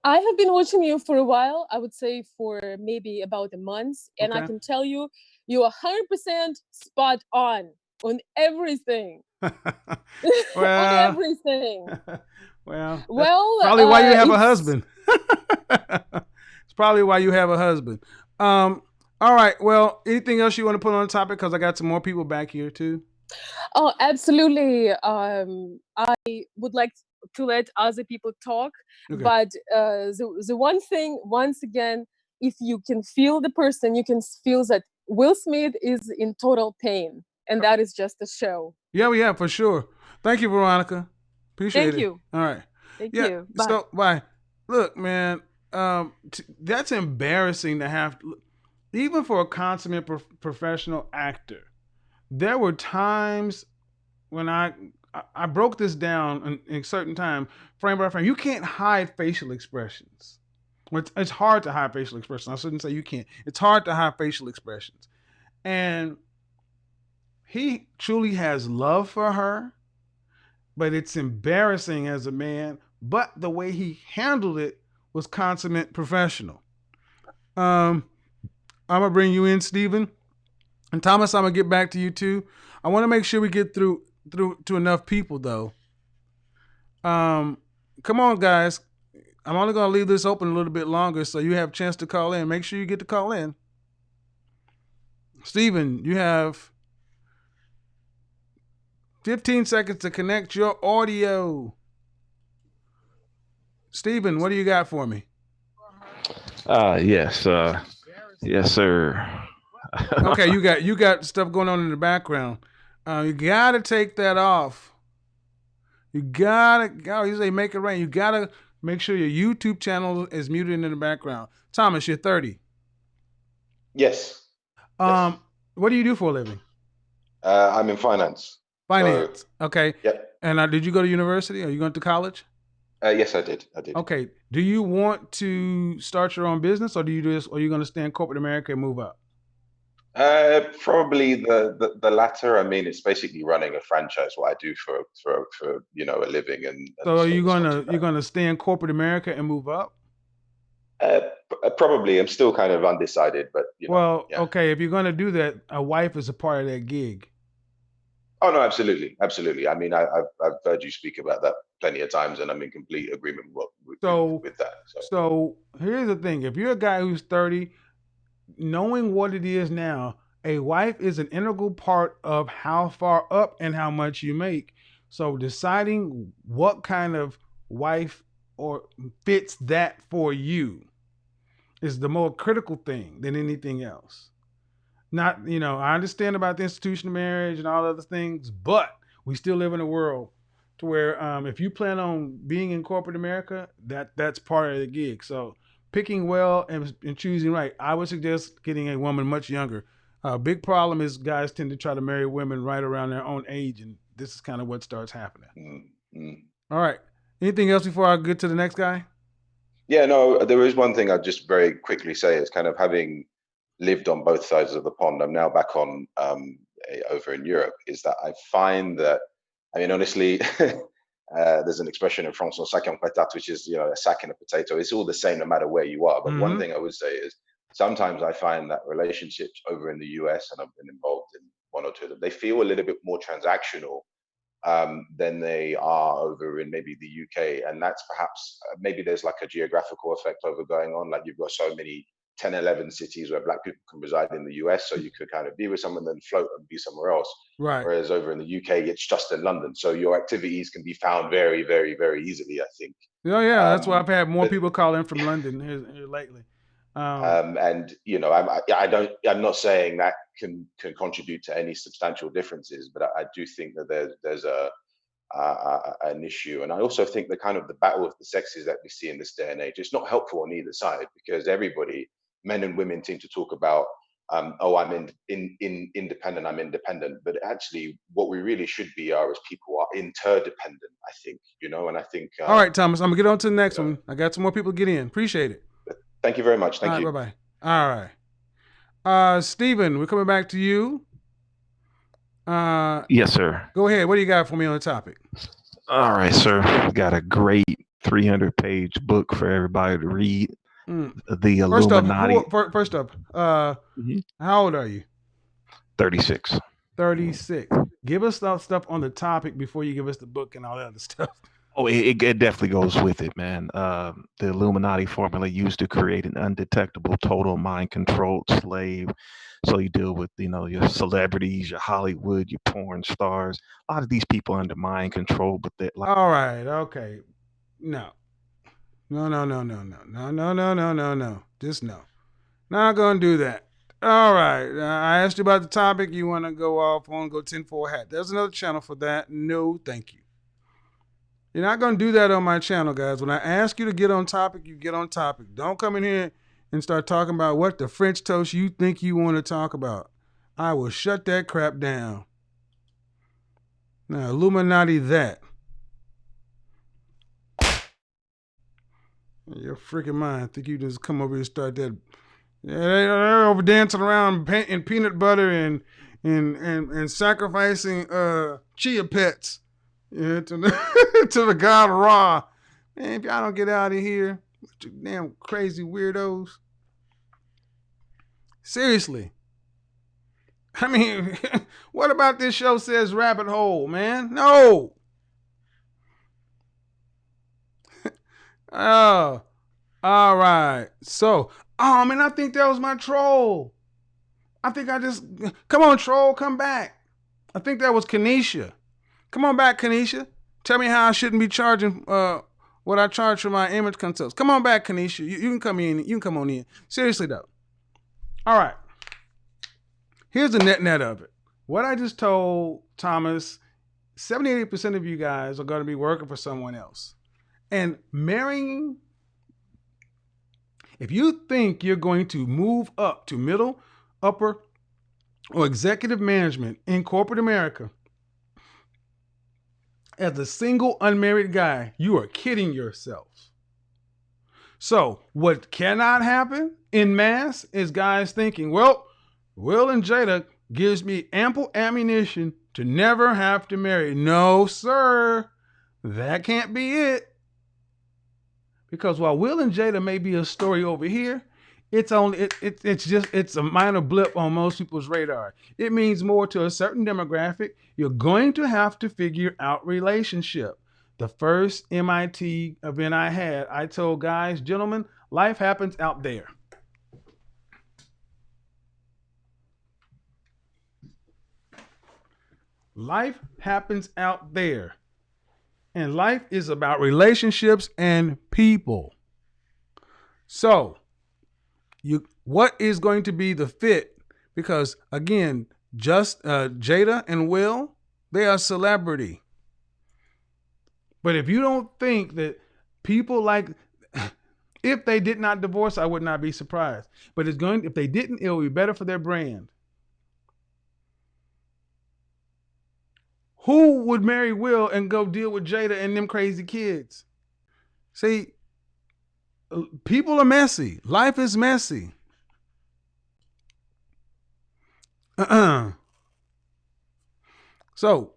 I have been watching you for a while. I would say for maybe about a month, and I can tell you, you are 100% spot on everything. On everything. Well, probably why you have a husband. It's probably why you have a husband. All right. Well, anything else you want to put on the topic? Because I got some more people back here too. Oh, absolutely. I would like to let other people talk, but the one thing, once again, if you can feel the person, you can feel that Will Smith is in total pain, and that is just a show. Yeah, for sure. Thank you, Veronica. Appreciate it. Thank you. All right. Thank you. Bye. So, bye. Look, man, that's embarrassing to have, even for a consummate professional actor. There were times when I broke this down in a certain time, frame by frame. You can't hide facial expressions. It's hard to hide facial expressions. I shouldn't say you can't. It's hard to hide facial expressions. And he truly has love for her, but it's embarrassing as a man. But the way he handled it was consummate professional. I'm going to bring you in, Stephen. And Thomas, I'm going to get back to you too. I want to make sure we get through to enough people though. Come on, guys. I'm only going to leave this open a little bit longer so you have a chance to call in. Make sure you get to call in. Stephen, you have 15 seconds to connect your audio. Stephen, what do you got for me? Yes, yes, sir. Okay, you got stuff going on in the background. You gotta take that off. You gotta you say make it rain. You gotta make sure your YouTube channel is muted in the background. Thomas, you're 30. Yes. Yes. What do you do for a living? I'm in finance. Finance. So, okay. Yep. And did you go to university? Are you going to college? Yes, I did. Okay. Do you want to start your own business, or are you going to stay in corporate America and move up? Probably the latter. I mean, it's basically running a franchise. What I do for a living, and so are you you're gonna stay in corporate America and move up? Probably. I'm still kind of undecided, but yeah. Okay. If you're gonna do that, a wife is a part of that gig. Oh no, absolutely. I mean, I've heard you speak about that plenty of times, and I'm in complete agreement with that. So here's the thing: if you're a guy who's 30, knowing what it is now, a wife is an integral part of how far up and how much you make. So deciding what kind of wife or fits that for you is the more critical thing than anything else. Not, I understand about the institution of marriage and all other things, but we still live in a world to where if you plan on being in corporate America, that's part of the gig. So picking well and choosing right, I would suggest getting a woman much younger. Big problem is guys tend to try to marry women right around their own age, and this is kind of what starts happening. Mm-hmm. All right. Anything else before I get to the next guy? Yeah, no, there is one thing I'd just very quickly say is kind of having lived on both sides of the pond. I'm now back on over in Europe. Is that I find that, I mean, honestly, there's an expression in French, sac en patate, which is a sack in a potato. It's all the same no matter where you are. But one thing I would say is sometimes I find that relationships over in the US, and I've been involved in one or two of them, they feel a little bit more transactional than they are over in maybe the UK. And that's perhaps, maybe there's like a geographical effect over going on. Like you've got so many 10, 11 cities where Black people can reside in the US. So you could kind of be with someone, then float and be somewhere else. Right. Whereas over in the UK, it's just in London. So your activities can be found very, very, very easily, I think. Oh, yeah. That's why I've had more people call in from London here lately. And I'm not saying that can contribute to any substantial differences, but I do think that there's an issue. And I also think the kind of the battle of the sexes that we see in this day and age, it's not helpful on either side, because everybody, men and women, seem to talk about I'm independent, I'm independent, but actually what we really should be as people are interdependent, I think, and I think all right, Thomas, I'm gonna get on to the next one. I got some more people to get in. Appreciate it. Thank you very much. Thank you. Bye-bye. All right. Stephen, we're coming back to you. Yes, sir. Go ahead. What do you got for me on the topic? All right, sir. We got a great 300-page book for everybody to read. The Illuminati. First up, how old are you? 36. 36. Give us stuff on the topic before you give us the book and all that other stuff. Oh, it definitely goes with it, man. The Illuminati formula used to create an undetectable, total mind-controlled slave. So you deal with, your celebrities, your Hollywood, your porn stars. A lot of these people under mind control, but they're like. All right, okay. No. Just no. Not gonna do that. All right. I asked you about the topic. You want to go off on go 10-4 hat. There's another channel for that. No, thank you. You're not going to do that on my channel, guys. When I ask you to get on topic, you get on topic. Don't come in here and start talking about what the French toast you think you want to talk about. I will shut that crap down. Now, Illuminati that. Your freaking mind. Think you just come over here and start that. Yeah, they're over dancing around in peanut butter and sacrificing chia pets. Yeah, to the god Ra. Man, if y'all don't get out of here, you damn crazy weirdos. Seriously. I mean, what about this show says rabbit hole, man? No. Oh, all right. So, man, I think that was my troll. Come on, troll, come back. I think that was Kanisha. Come on back, Kanisha. Tell me how I shouldn't be charging what I charge for my image consults. Come on back, Kanisha. You can come in. You can come on in. Seriously, though. All right. here's the net of it. What I just told Thomas, 70-80% of you guys are going to be working for someone else. And marrying, if you think you're going to move up to middle, upper, or executive management in corporate America as a single unmarried guy, you are kidding yourself. So what cannot happen in mass is guys thinking, well, Will and Jada gives me ample ammunition to never have to marry. No, sir. That can't be it. Because while Will and Jada may be a story over here, it's a minor blip on most people's radar. It means more to a certain demographic. You're going to have to figure out relationship. The first MIT event I had, I told guys, gentlemen, life happens out there. Life happens out there. And life is about relationships and people. So, what is going to be the fit? Because again, just Jada and Will, they are celebrity. But if you don't think that people like, if they did not divorce, I would not be surprised. But if they didn't, it would be better for their brand. Who would marry Will and go deal with Jada and them crazy kids? See, people are messy. Life is messy. So,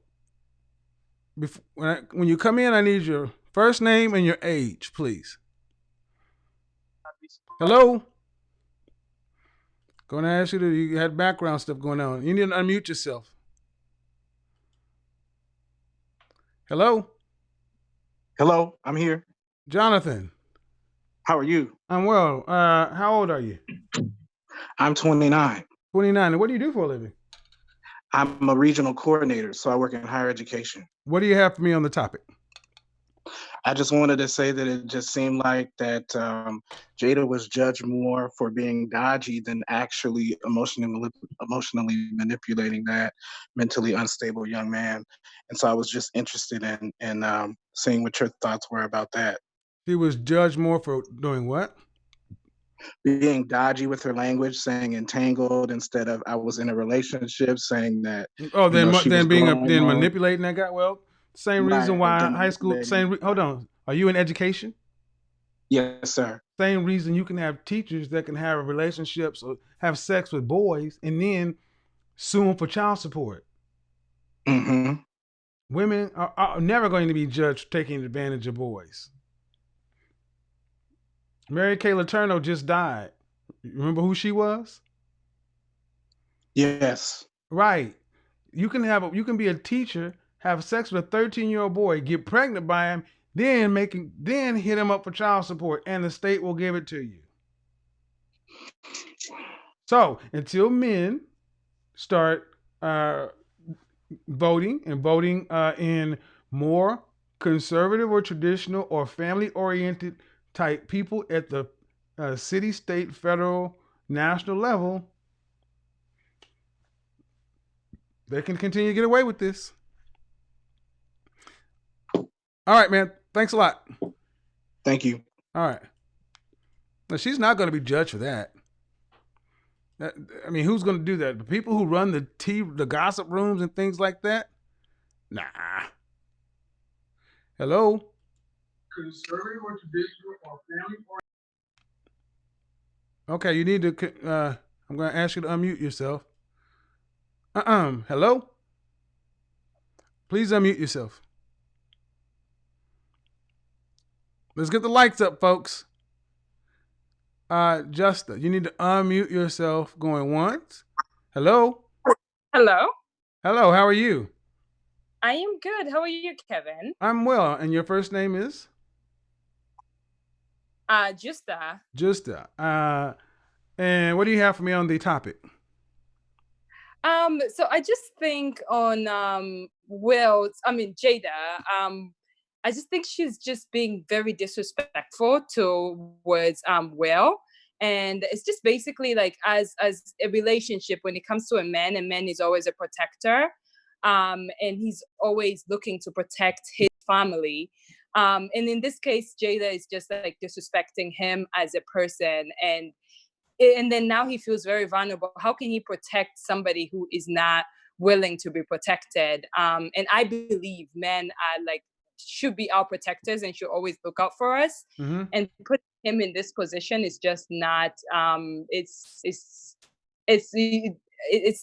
when you come in, I need your first name and your age, please. Hello? Going to ask you had background stuff going on. You need to unmute yourself. Hello? Hello, I'm here. Jonathan. How are you? I'm well. How old are you? I'm 29. 29. And what do you do for a living? I'm a regional coordinator, so I work in higher education. What do you have for me on the topic? I just wanted to say that it just seemed like that Jada was judged more for being dodgy than actually emotionally manipulating that mentally unstable young man. And so I was just interested in seeing what your thoughts were about that. She was judged more for doing what? Being dodgy with her language, saying entangled instead of I was in a relationship, saying that. Oh, then manipulating that guy. Well, same reason why high school. Hold on. Are you in education? Yes, sir. Same reason you can have teachers that can have relationships or have sex with boys and then sue them for child support. Mm-hmm. Women are never going to be judged for taking advantage of boys. Mary Kay Letourneau just died. Remember who she was? Yes. Right. You can be a teacher, have sex with a 13-year-old boy, get pregnant by him, then hit him up for child support, and the state will give it to you. So until men start voting in more conservative or traditional or family-oriented type people at the city, state, federal, national level, they can continue to get away with this. All right, man. Thanks a lot. Thank you. All right. Now, she's not going to be judged for that. I mean, who's going to do that? The people who run the gossip rooms and things like that? Nah. Hello? Conservative or traditional or family or... Okay, you need to... I'm going to ask you to unmute yourself. Hello? Please unmute yourself. Let's get the lights up, folks. Justa, you need to unmute yourself going once. Hello? Hello? Hello, how are you? I am good. How are you, Kevin? I'm well. And your first name is? Justa. Justa. And what do you have for me on the topic? So I just think on Jada, I just think she's just being very disrespectful towards Will. And it's just basically like as a relationship, when it comes to a man is always a protector, and he's always looking to protect his family. And in this case, Jada is just like disrespecting him as a person, and then now he feels very vulnerable. How can he protect somebody who is not willing to be protected? And I believe men are like should be our protectors and should always look out for us. Mm-hmm. And put him in this position is just not. It's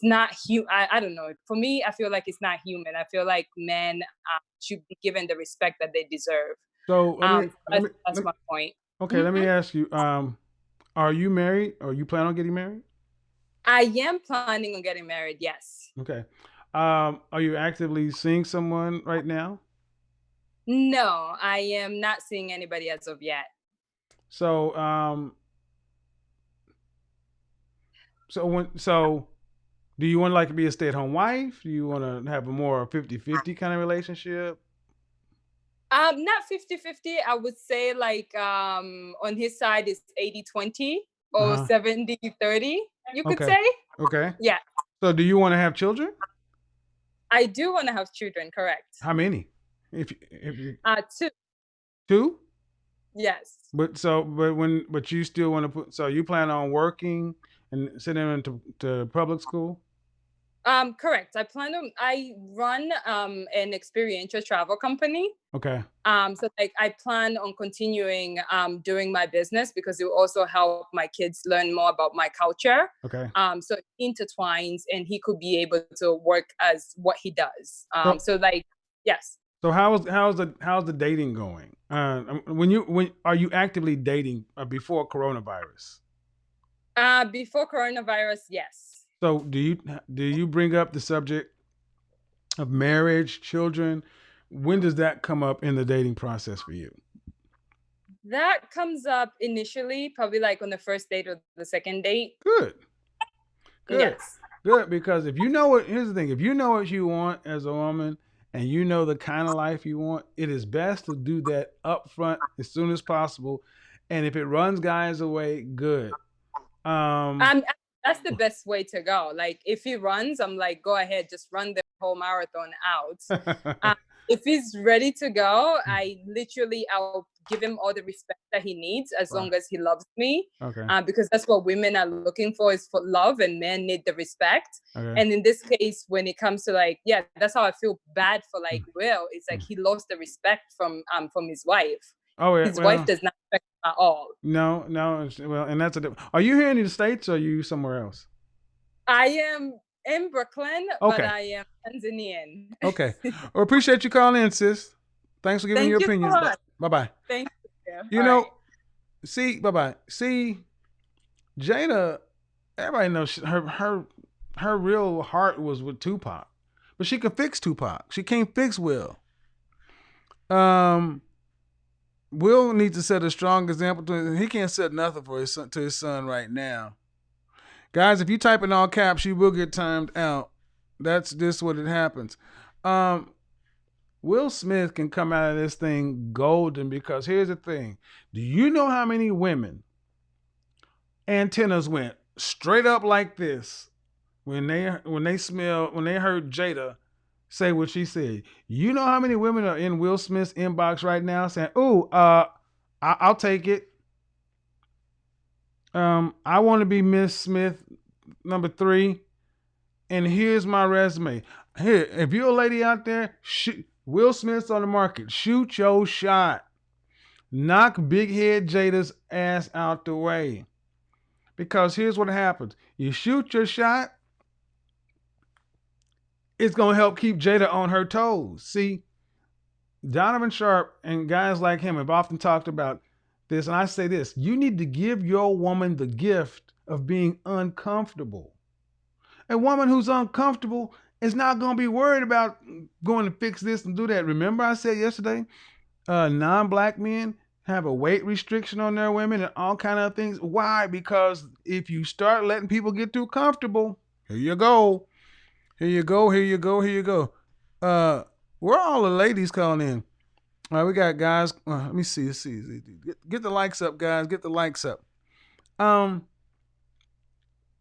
not human. I don't know. For me, I feel like it's not human. I feel like men should be given the respect that they deserve. So That's my point. Okay, let me ask you. Are you married, or you plan on getting married? I am planning on getting married. Yes. Okay. Are you actively seeing someone right now? No, I am not seeing anybody as of yet. So, do you want to like be a stay-at-home wife? Do you want to have a more 50-50 kind of relationship? Not 50-50. I would say like on his side is 80-20 or 70-30, you could say. Okay. Yeah. So do you want to have children? I do want to have children, correct. How many? If you 2. 2? Yes. But you still want to put, so you plan on working and sending them to public school? Correct. I run an experiential travel company. Okay. So like I plan on continuing doing my business because it will also help my kids learn more about my culture. Okay. So it intertwines, and he could be able to work as what he does. So like, yes. So how's the dating going? When are you actively dating before coronavirus? Before coronavirus, yes. So do you bring up the subject of marriage, children? When does that come up in the dating process for you? That comes up initially, probably like on the first date or the second date. Good. Yes. Good, because here's the thing, if you know what you want as a woman and you know the kind of life you want, it is best to do that up front as soon as possible. And if it runs guys away, good. That's the best way to go. Like if he runs, I'm like, go ahead, just run the whole marathon out. If he's ready to go, I'll give him all the respect that he needs as long as he loves me. Okay. Because that's what women are looking for, is for love, and men need the respect. Okay. And in this case, when it comes to like, yeah, that's how I feel bad for like Will. It's like he lost the respect from his wife. Oh, yeah, his wife does not respect him at all. No. Well, and that's are you here in the States or are you somewhere else? I am in Brooklyn, but I am Tanzanian. Okay. Well, appreciate you calling in, sis. Thanks for giving your opinion. So Bye-bye. Thank you. You know, see, bye-bye. See, Jada, everybody knows her real heart was with Tupac. But she could fix Tupac. She can't fix Will. Will needs to set a strong example to him. He can't set nothing for his son right now. Guys, if you type in all caps, you will get timed out. That's just what it happens. Will Smith can come out of this thing golden, because here's the thing. Do you know how many women antennas went straight up like this when they heard Jada say what she said? You know how many women are in Will Smith's inbox right now saying, "Ooh, I'll take it. I want to be Miss Smith number 3, and here's my resume." Here, if you're a lady out there, Will Smith's on the market. Shoot your shot. Knock big head Jada's ass out the way. Because here's what happens. You shoot your shot, it's going to help keep Jada on her toes. See, Donovan Sharp and guys like him have often talked about this, and I say this: you need to give your woman the gift of being uncomfortable. A woman who's uncomfortable is not going to be worried about going to fix this and do that. Remember I said yesterday, non-black men have a weight restriction on their women and all kind of things. Why? Because if you start letting people get too comfortable, here you go. Where are all the ladies calling in? All right, we got guys. Let me see. Get the likes up, guys. Get the likes up.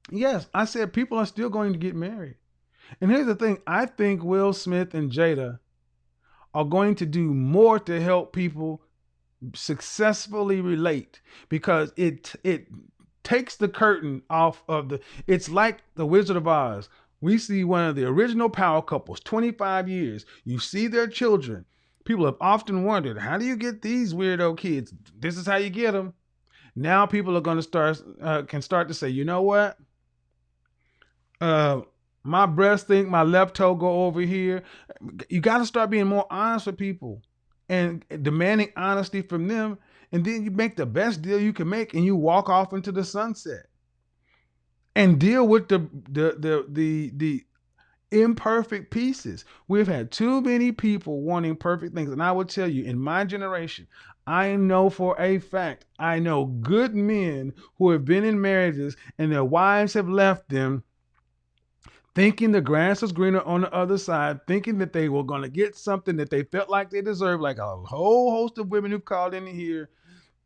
Yes, I said people are still going to get married. And here's the thing, I think Will Smith and Jada are going to do more to help people successfully relate, because it takes the curtain off of the, it's like the Wizard of Oz. We see one of the original power couples, 25 years. You see their children. People have often wondered, how do you get these weirdo kids? This is how you get them. Now people are going to can start to say, you know what? My breast think my left toe go over here. You got to start being more honest with people and demanding honesty from them. And then you make the best deal you can make and you walk off into the sunset and deal with the imperfect pieces. We've had too many people wanting perfect things. And I will tell you, in my generation, I know for a fact, I know good men who have been in marriages and their wives have left them thinking the grass is greener on the other side, thinking that they were going to get something that they felt like they deserved, like a whole host of women who called in here,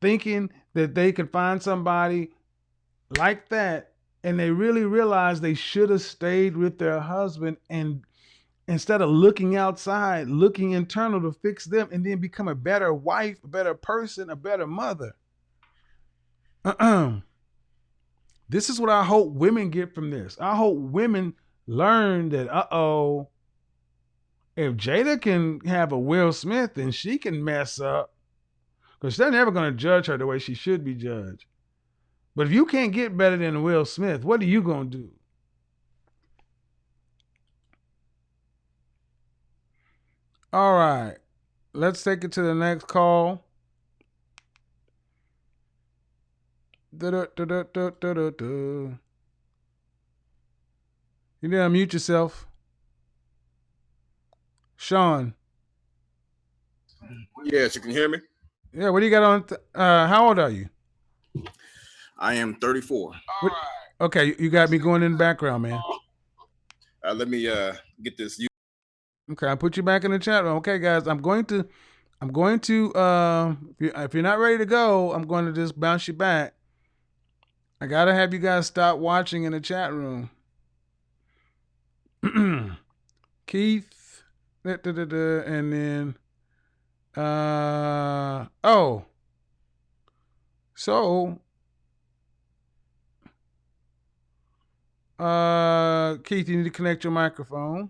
thinking that they could find somebody like that. And they really realized they should have stayed with their husband, and instead of looking outside, looking internal to fix them and then become a better wife, a better person, a better mother. This is what I hope women get from this. I hope women learn that, if Jada can have a Will Smith, then she can mess up, because they're never going to judge her the way she should be judged. But if you can't get better than Will Smith, what are you going to do? All right. Let's take it to the next call. You need to unmute yourself. Sean. Yes, you can hear me? Yeah, what do you got on? How old are you? I am 34. What, okay, you got me going in the background, man. Let me get this. Okay, I put you back in the chat room. Okay, guys, I'm going to if you're not ready to go, I'm going to just bounce you back. I gotta have you guys stop watching in the chat room. Keith, and then Keith, you need to connect your microphone.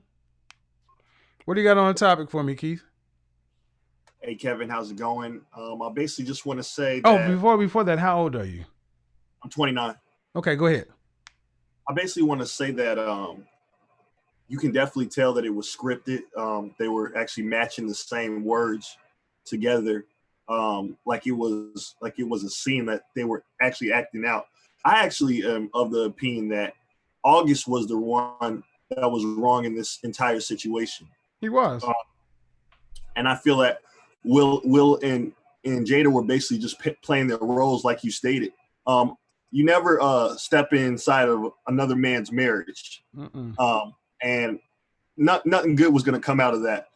What do you got on topic for me, Keith? Hey, Kevin, how's it going? I basically just want to say that... Oh, before that, how old are you? I'm 29. Okay, go ahead. I basically want to say that you can definitely tell that it was scripted. They were actually matching the same words together, like it was a scene that they were actually acting out. I actually am of the opinion that August was the one that was wrong in this entire situation. He was. And I feel that Will and Jada were basically just playing their roles like you stated. You never step inside of another man's marriage. And nothing good was going to come out of that.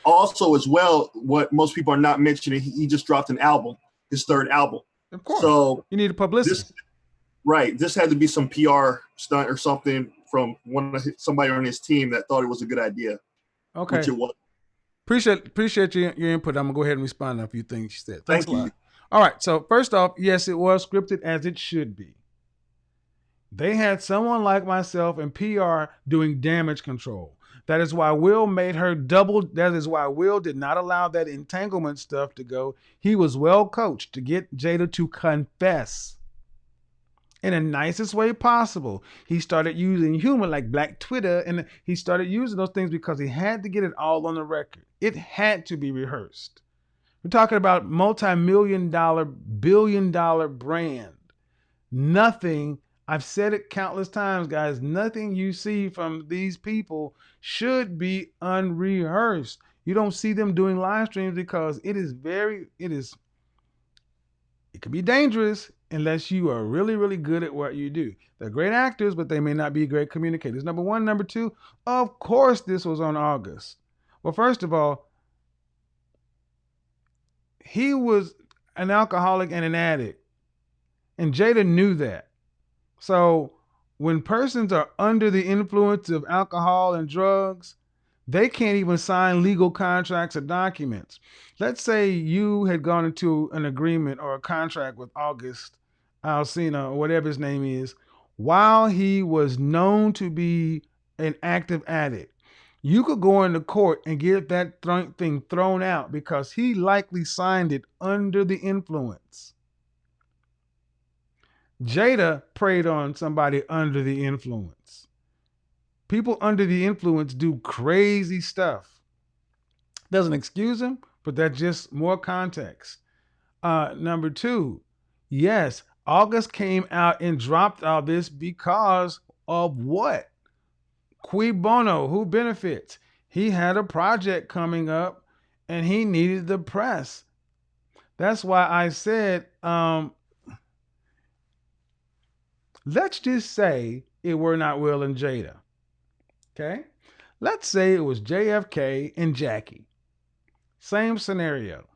Also, as well, what most people are not mentioning, he just dropped an album, his third album. Of course. So you need a publicity. This had to be some PR stunt or something from somebody on his team that thought it was a good idea. Okay. Which it was. Appreciate your input. I'm gonna go ahead and respond to a few things you said. Thanks Thank a lot. you. All right. So first off, yes, it was scripted, as it should be. They had someone like myself in PR doing damage control. That is why Will made her double. That is why Will did not allow that entanglement stuff to go. He was well coached to get Jada to confess in the nicest way possible. He started using humor like Black Twitter, and he started using those things because he had to get it all on the record. It had to be rehearsed. We're talking about multi-million-dollar, billion-dollar brand. Nothing, I've said it countless times, guys, nothing you see from these people should be unrehearsed. You don't see them doing live streams because it can be dangerous unless you are really, really good at what you do. They're great actors, but they may not be great communicators. Number one. Number two, of course this was on August. Well, first of all, he was an alcoholic and an addict. And Jada knew that. So when persons are under the influence of alcohol and drugs, they can't even sign legal contracts or documents. Let's say you had gone into an agreement or a contract with August Alsina, or whatever his name is, while he was known to be an active addict. You could go into court and get that thing thrown out because he likely signed it under the influence. Jada preyed on somebody under the influence. People under the influence do crazy stuff. Doesn't excuse them, but that's just more context. Number two, yes, August came out and dropped all this because of what? Cui bono, who benefits? He had a project coming up and he needed the press. That's why I said, let's just say it were not Will and Jada. Okay? Let's say it was JFK and Jackie. Same scenario.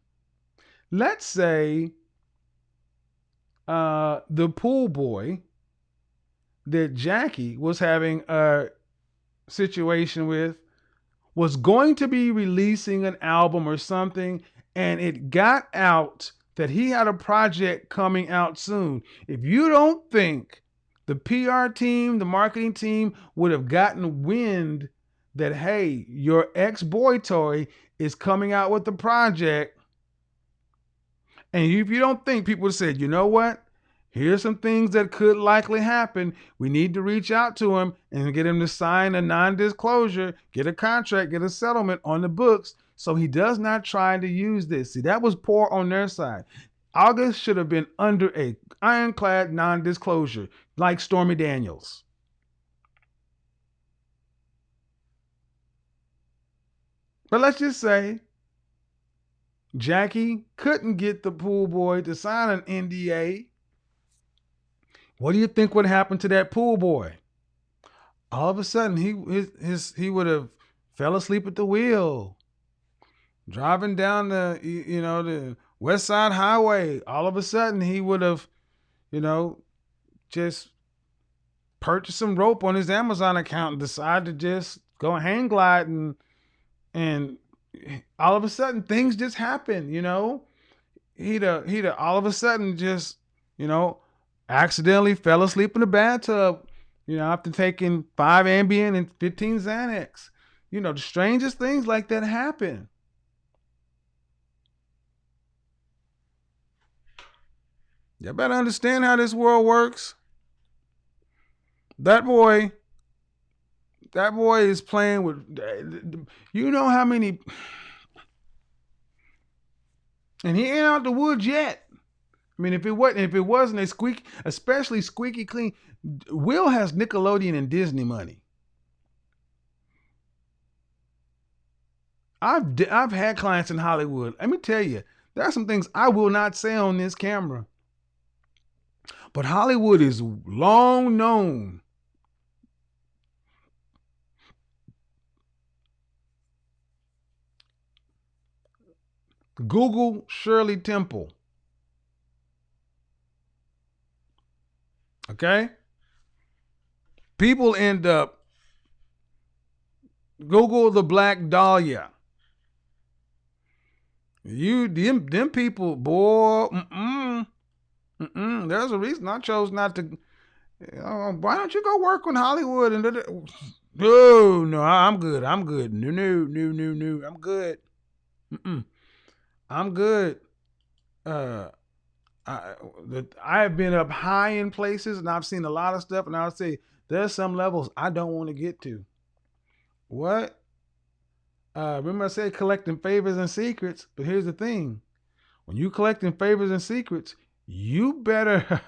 Let's say the pool boy that Jackie was having a situation with was going to be releasing an album or something, and it got out that he had a project coming out soon. If you don't think the PR team, the marketing team would have gotten wind that, hey, your ex-boy toy is coming out with the project, and if you don't think, people said, you know what? Here's some things that could likely happen. We need to reach out to him and get him to sign a non-disclosure, get a contract, get a settlement on the books so he does not try to use this. See, that was poor on their side. August should have been under a ironclad non-disclosure like Stormy Daniels. But let's just say Jackie couldn't get the pool boy to sign an NDA. What do you think would happen to that pool boy? All of a sudden, he would have fell asleep at the wheel, driving down the West Side Highway. All of a sudden, he would have, just purchased some rope on his Amazon account and decided to just go hang glide, and all of a sudden things just happen. He'd all of a sudden just accidentally fell asleep in the bathtub, after taking 5 Ambien and 15 Xanax. The strangest things like that happen. You better understand how this world works. That boy is playing with, how many, and he ain't out the woods yet. I mean, if it wasn't especially squeaky clean, Will has Nickelodeon and Disney money. I've had clients in Hollywood. Let me tell you, there are some things I will not say on this camera. But Hollywood is long known Google Shirley Temple. Okay? People end up Google the Black Dahlia. Them people, boy, there's a reason I chose not to. Why don't you go work on Hollywood? No, I'm good. No, I'm good. I'm good. I have been up high in places and I've seen a lot of stuff, and I'll say there's some levels I don't want to get to. What? Remember I said collecting favors and secrets, but here's the thing. When you collecting favors and secrets, you better,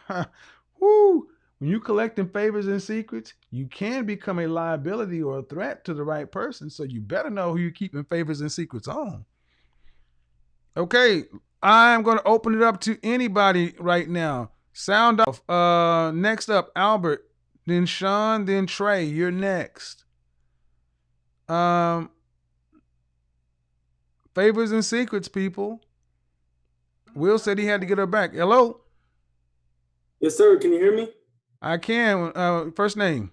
when you collecting favors and secrets, you can become a liability or a threat to the right person, so you better know who you're keeping favors and secrets on. Okay, I'm going to open it up to anybody right now. Sound off. Next up, Albert, then Sean, then Trey. You're next. Favors and secrets, people. Will said he had to get her back. Hello? Yes, sir. Can you hear me? I can. First name.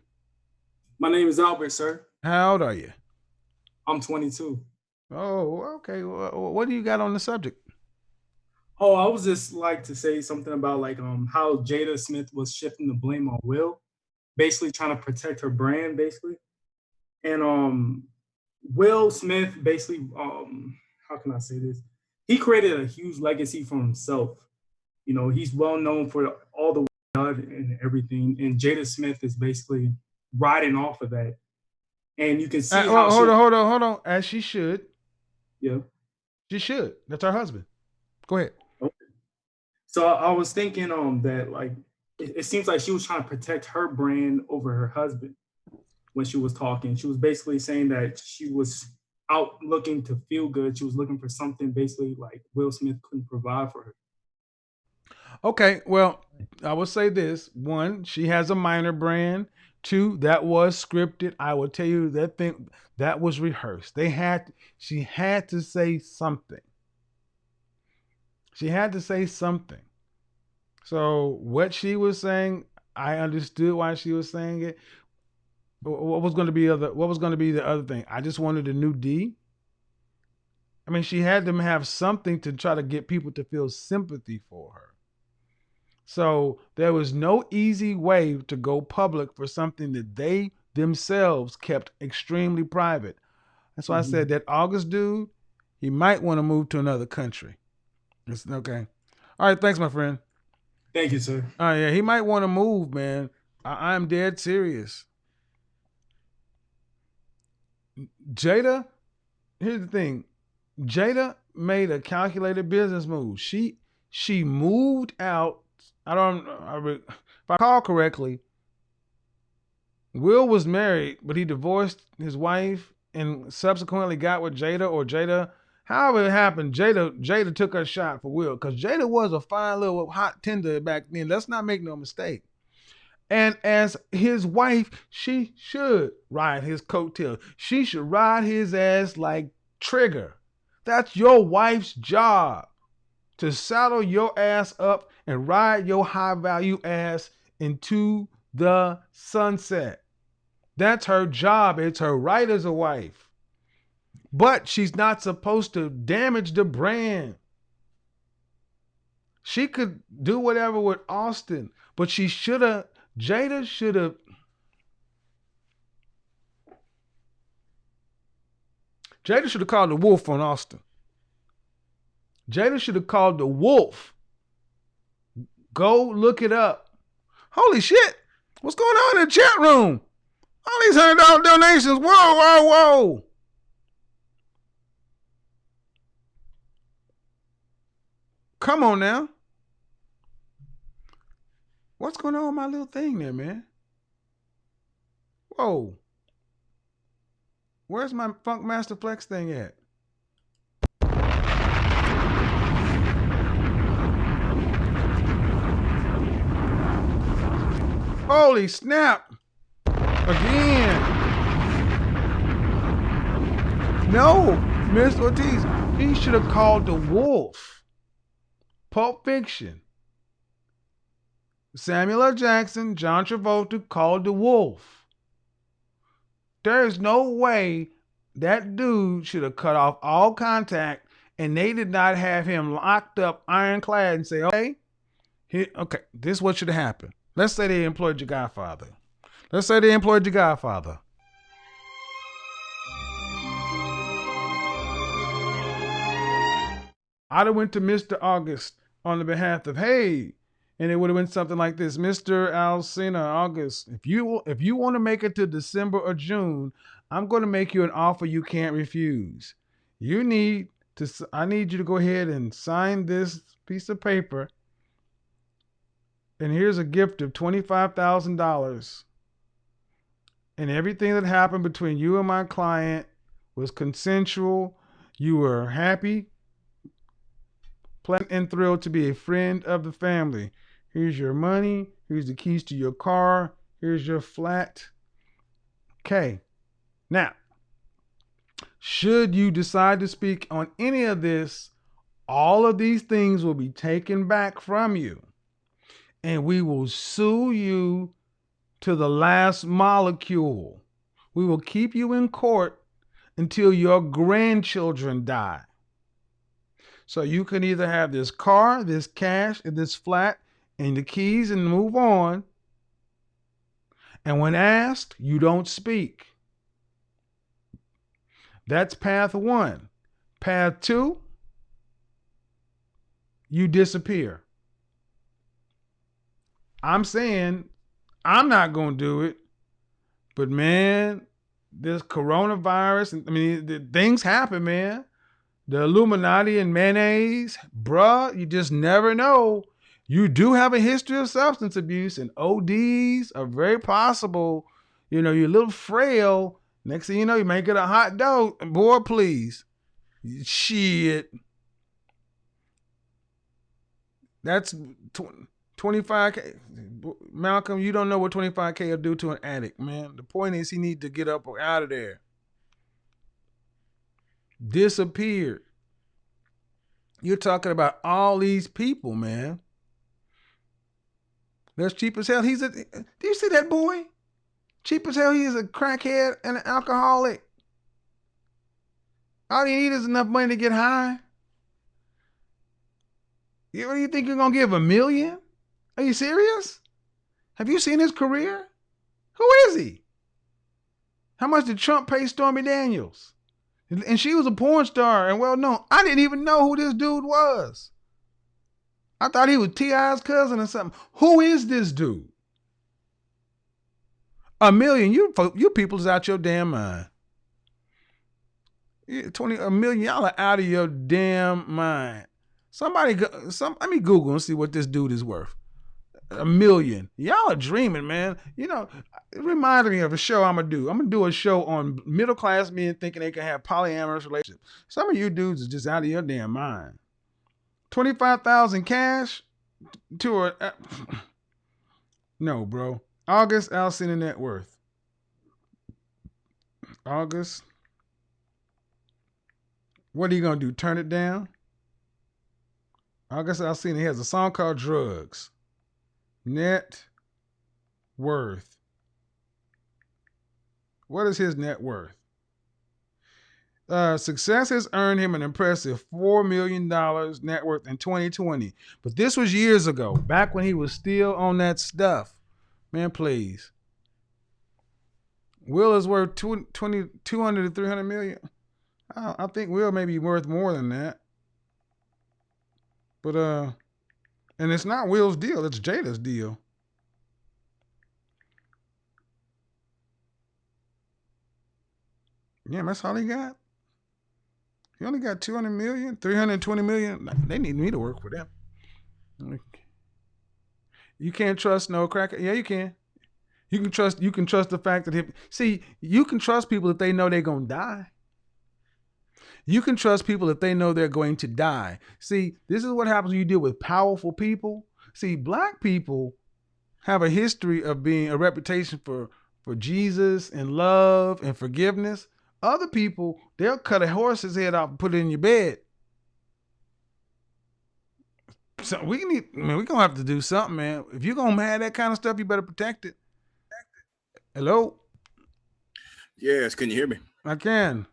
My name is Albert, sir. How old are you? I'm 22. Oh, okay. What do you got on the subject? Oh, I was just like to say something about like how Jada Smith was shifting the blame on Will, basically trying to protect her brand, basically. And Will Smith basically how can I say this? He created a huge legacy for himself. You know, he's well known for all the blood and everything. And Jada Smith is basically riding off of that. And you can see how hold on. As she should. Yeah. She should. That's her husband. Go ahead. Okay. So I was thinking that like it seems like she was trying to protect her brand over her husband when she was talking. She was basically saying that she was out looking to feel good. She was looking for something basically like Will Smith couldn't provide for her. Okay, well, I will say this. One, she has a minor brand. Two, that was scripted. I will tell you that thing that was rehearsed. She had to say something. She had to say something. So what she was saying, I understood why she was saying it. What was going to be the other thing? I just wanted a new D. I mean, she had to have something to try to get people to feel sympathy for her. So there was no easy way to go public for something that they themselves kept extremely private. That's why I said that August dude, he might want to move to another country. It's okay. All right, thanks, my friend. Thank you, sir. Yeah, he might want to move, man. I'm dead serious. Jada, here's the thing. Jada made a calculated business move. She moved out. If I recall correctly, Will was married, but he divorced his wife and subsequently got with Jada, or Jada. However it happened, Jada took her shot for Will, because Jada was a fine little hot tender back then. Let's not make no mistake. And as his wife, she should ride his coattail. She should ride his ass like Trigger. That's your wife's job, to saddle your ass up and ride your high value ass into the sunset. That's her job. It's her right as a wife. But she's not supposed to damage the brand. She could do whatever with Austin, but Jada should have. Jada should have called the wolf on Austin. Jada should have called the wolf. Go look it up. Holy shit. What's going on in the chat room? All these $100 donations. Whoa. Come on now. What's going on with my little thing there, man? Whoa. Where's my Funk Master Flex thing at? Holy snap. Again. No, Miss Ortiz. He should have called the wolf. Pulp Fiction. Samuel L. Jackson, John Travolta called the wolf. There is no way that dude should have cut off all contact, and they did not have him locked up ironclad and say, okay, this is what should have happened. Let's say they employed your godfather. I'd have went to Mr. August on the behalf of, hey, and it would have been something like this. Mr. Alcina August, if you want to make it to December or June, I'm going to make you an offer you can't refuse. I need you to go ahead and sign this piece of paper. And here's a gift of $25,000. And everything that happened between you and my client was consensual. You were happy, pleasant, and thrilled to be a friend of the family. Here's your money. Here's the keys to your car. Here's your flat. Okay. Now, should you decide to speak on any of this, all of these things will be taken back from you. and we will sue you to the last molecule. We will keep you in court until your grandchildren die. So you can either have this car, this cash, and this flat, and the keys and move on. And when asked, you don't speak. That's path 1. Path 2, you disappear. I'm saying I'm not going to do it, but man, this coronavirus, I mean, things happen, man. The Illuminati and mayonnaise, bruh, you just never know. You do have a history of substance abuse, and ODs are very possible. You know, you're a little frail. Next thing you know, you may get a hot dog. Boy, please. Shit. That's 25K. Malcolm, you don't know what 25K will do to an addict, man. The point is he needs to get up or out of there. Disappeared. You're talking about all these people, man. That's cheap as hell. Do you see that boy? Cheap as hell. He is a crackhead and an alcoholic. All he needs is enough money to get high. You think you're going to give $1 million? Are you serious? Have you seen his career? Who is he? How much did Trump pay Stormy Daniels? And she was a porn star and well known. I didn't even know who this dude was. I thought he was T.I.'s cousin or something. Who is this dude? $1 million. You people is out your damn mind. $1 million. Y'all are out of your damn mind. Let me Google and see what this dude is worth. $1 million. Y'all are dreaming, man. You know, it reminded me of a show I'm going to do. I'm going to do a show on middle-class men thinking they can have polyamorous relationships. Some of you dudes are just out of your damn mind. $25,000 cash to a... No, bro. August Alsina net worth. August. What are you going to do? Turn it down? August Alsina, he has a song called Drugs. Net worth. What is his net worth? Success has earned him an impressive $4 million net worth in 2020. But this was years ago, back when he was still on that stuff. Man, please. Will is worth 200 to 300 million. I think Will may be worth more than that. But, and it's not Will's deal, it's Jada's deal. Yeah, that's all he got. He only got 200 million, 320 million. They need me to work for them. You can't trust no cracker. Yeah, you can. You can trust the fact that you can trust people if they know they're gonna die. You can trust people if they know they're going to die. See, this is what happens when you deal with powerful people. See, black people have a history of being a reputation for Jesus and love and forgiveness. Other people, they'll cut a horse's head off and put it in your bed. So we're gonna have to do something, man. If you're gonna have that kind of stuff, you better protect it. Hello? Yes, can you hear me? I can.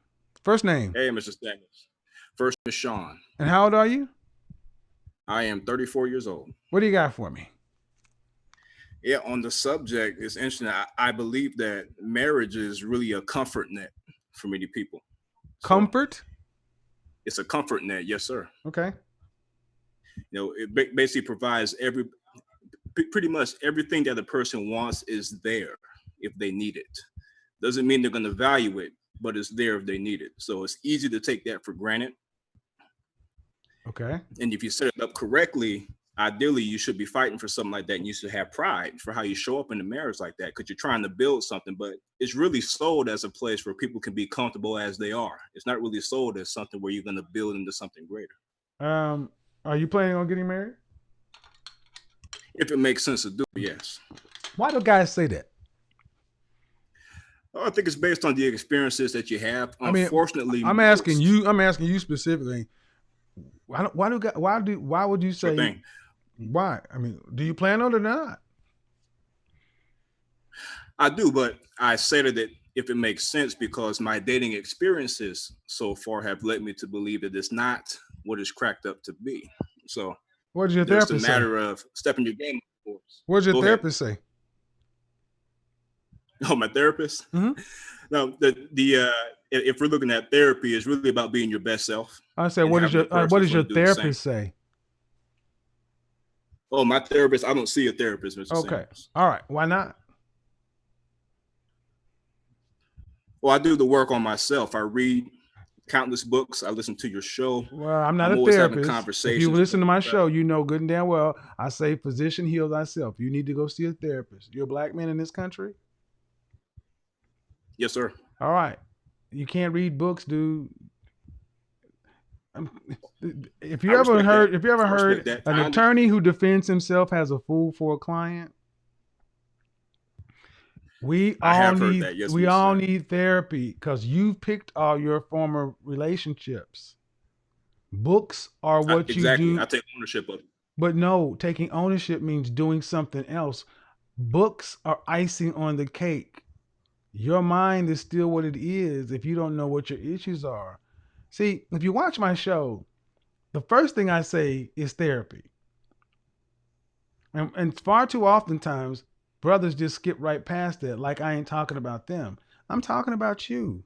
First name. Hey, Mr. Stamos. First is Sean. And how old are you? I am 34 years old. What do you got for me? Yeah, on the subject, it's interesting. I believe that marriage is really a comfort net for many people. Comfort? It's a comfort net, yes, sir. Okay. You know, it basically provides pretty much everything that the person wants is there if they need it. Doesn't mean they're going to value it, but it's there if they need it. So it's easy to take that for granted. Okay. And if you set it up correctly, ideally you should be fighting for something like that, and you should have pride for how you show up in a marriage like that, because you're trying to build something. But it's really sold as a place where people can be comfortable as they are. It's not really sold as something where you're going to build into something greater. Are you planning on getting married? If it makes sense to do, yes. Why do guys say that? Oh, I think it's based on the experiences that you have. Unfortunately, I'm asking you specifically. Why would you say? Sure thing. Why? I mean, do you plan on it or not? I do, but I said it if it makes sense because my dating experiences so far have led me to believe that it's not what it's cracked up to be. So what did your there's the therapist say? matter of stepping your game up, of course. What did your therapist say? Oh, my therapist? Mm-hmm. No, if we're looking at therapy, it's really about being your best self. I said, what does your therapist say? Oh, my therapist, I don't see a therapist, Mr. Okay. Samuels. All right. Why not? Well, I do the work on myself. I read countless books. I listen to your show. Well, I'm not a always therapist. having conversations. If you listen to my show, you know good and damn well I say physician heal thyself. You need to go see a therapist. You're a black man in this country? Yes, sir. All right. You can't read books, dude. If you ever heard an attorney who defends himself has a fool for a client, we all need therapy because you picked all your former relationships. Books are what you do. I take ownership of it. But no, taking ownership means doing something else. Books are icing on the cake. Your mind is still what it is if you don't know what your issues are. See, if you watch my show, the first thing I say is therapy. And far too oftentimes, brothers just skip right past that like I ain't talking about them. I'm talking about you.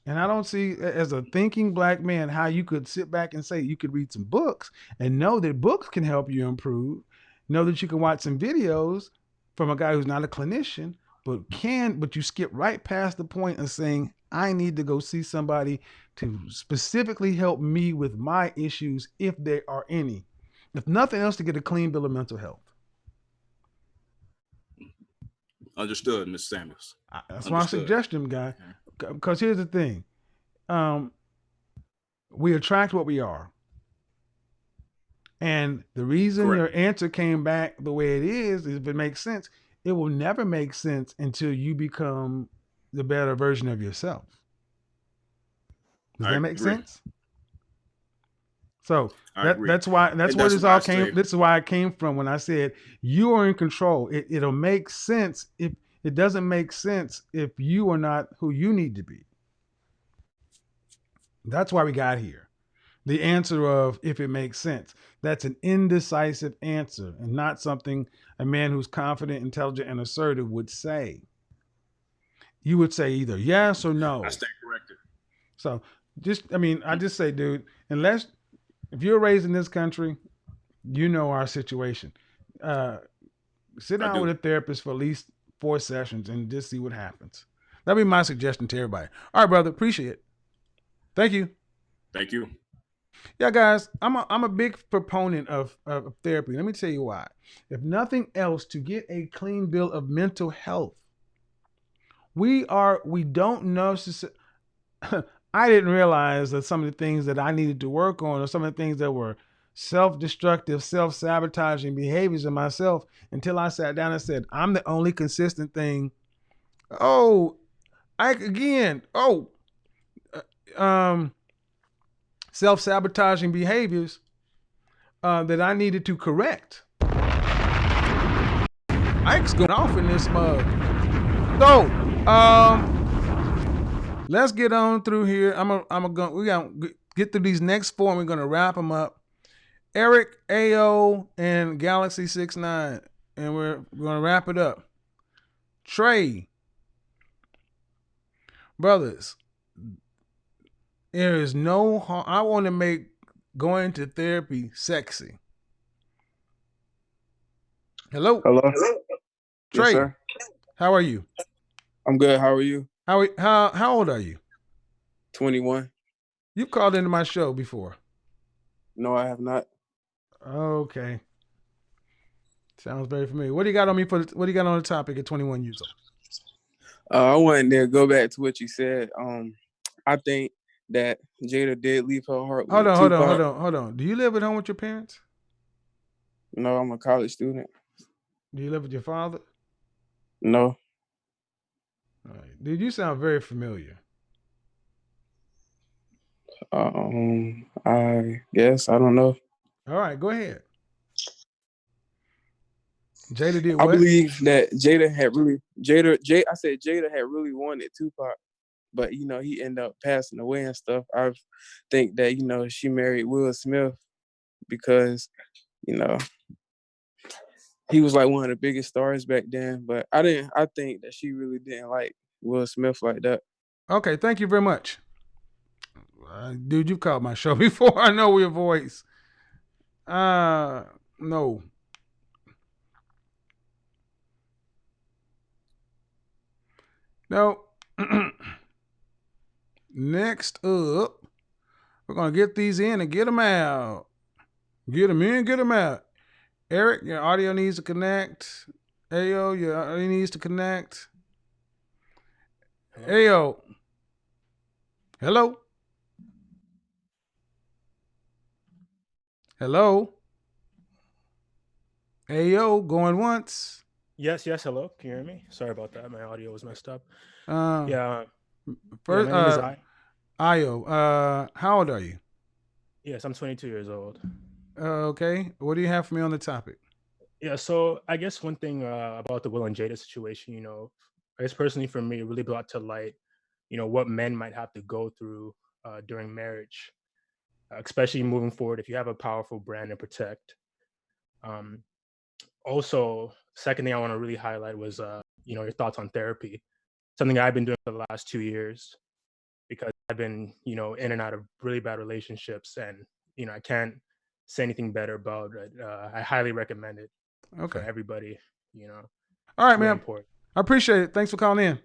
And I don't see, as a thinking black man, how you could sit back and say you could read some books and know that books can help you improve. Know that you can watch some videos from a guy who's not a clinician, but you skip right past the point of saying, I need to go see somebody to specifically help me with my issues, if there are any. If nothing else, to get a clean bill of mental health. Understood, Mr. Samuels. That's my suggestion, guy. Because here's the thing. We attract what we are. And the reason your answer came back the way it is, if it makes sense, it will never make sense until you become the better version of yourself. Does that make sense? So that's where this all came. This is why it came from when I said you are in control. It'll make sense if it doesn't make sense if you are not who you need to be. That's why we got here. The answer of if it makes sense. That's an indecisive answer and not something a man who's confident, intelligent, and assertive would say. You would say either yes or no. I stand corrected. So I just say, dude, if you're raised in this country, you know our situation. Sit down with a therapist for at least 4 sessions and just see what happens. That'd be my suggestion to everybody. All right, brother. Appreciate it. Thank you. Thank you. Yeah, guys, I'm a big proponent of therapy. Let me tell you why. If nothing else, to get a clean bill of mental health. We don't know. I didn't realize that some of the things that I needed to work on, or some of the things that were self-destructive, self-sabotaging behaviors in myself, until I sat down and said, I'm the only consistent thing. Self-sabotaging behaviors that I needed to correct. Ike's going off in this mug. So, let's get on through here. We gonna get through these next 4 and we're gonna wrap them up. Eric, AO, and Galaxy 69, and we're gonna wrap it up. Trey, brothers, there is no harm. I want to make going to therapy sexy. Hello. Trey, yes, how are you? I'm good. How are you? How old are you? 21. You called into my show before. No, I have not. Okay. Sounds very familiar. What do you got on me what do you got on the topic at 21 years old? I wanted to go back to what you said. I think that Jada did leave her heart with Tupac. Hold on. Do you live at home with your parents? No, I'm a college student. Do you live with your father? No. All right. Dude, you sound very familiar. I guess. I don't know. All right, go ahead. Jada did I what? believe that Jada had really wanted Tupac, but he ended up passing away and stuff. I think that she married Will Smith because he was like one of the biggest stars back then. But I think that she really didn't like Will Smith like that. Okay, thank you very much. Dude, you've called my show before. I know your voice. No. No. Next up, we're going to get these in and get them out. Get them in, get them out. Eric, your audio needs to connect. Ayo, your audio needs to connect. Ayo. Hello? Hello? Ayo, going once. Yes, hello. Can you hear me? Sorry about that. My audio was messed up. First, my name is I. Ayo, how old are you? Yes, I'm 22 years old. Okay. What do you have for me on the topic? Yeah, so I guess one thing about the Will and Jada situation, I guess personally for me, it really brought to light, what men might have to go through during marriage, especially moving forward if you have a powerful brand to protect. Also, second thing I want to really highlight was, your thoughts on therapy. Something I've been doing for the last 2 years because I've been, in and out of really bad relationships, and I can't say anything better about it. I highly recommend it for everybody. All right, man. Important. I appreciate it. Thanks for calling in.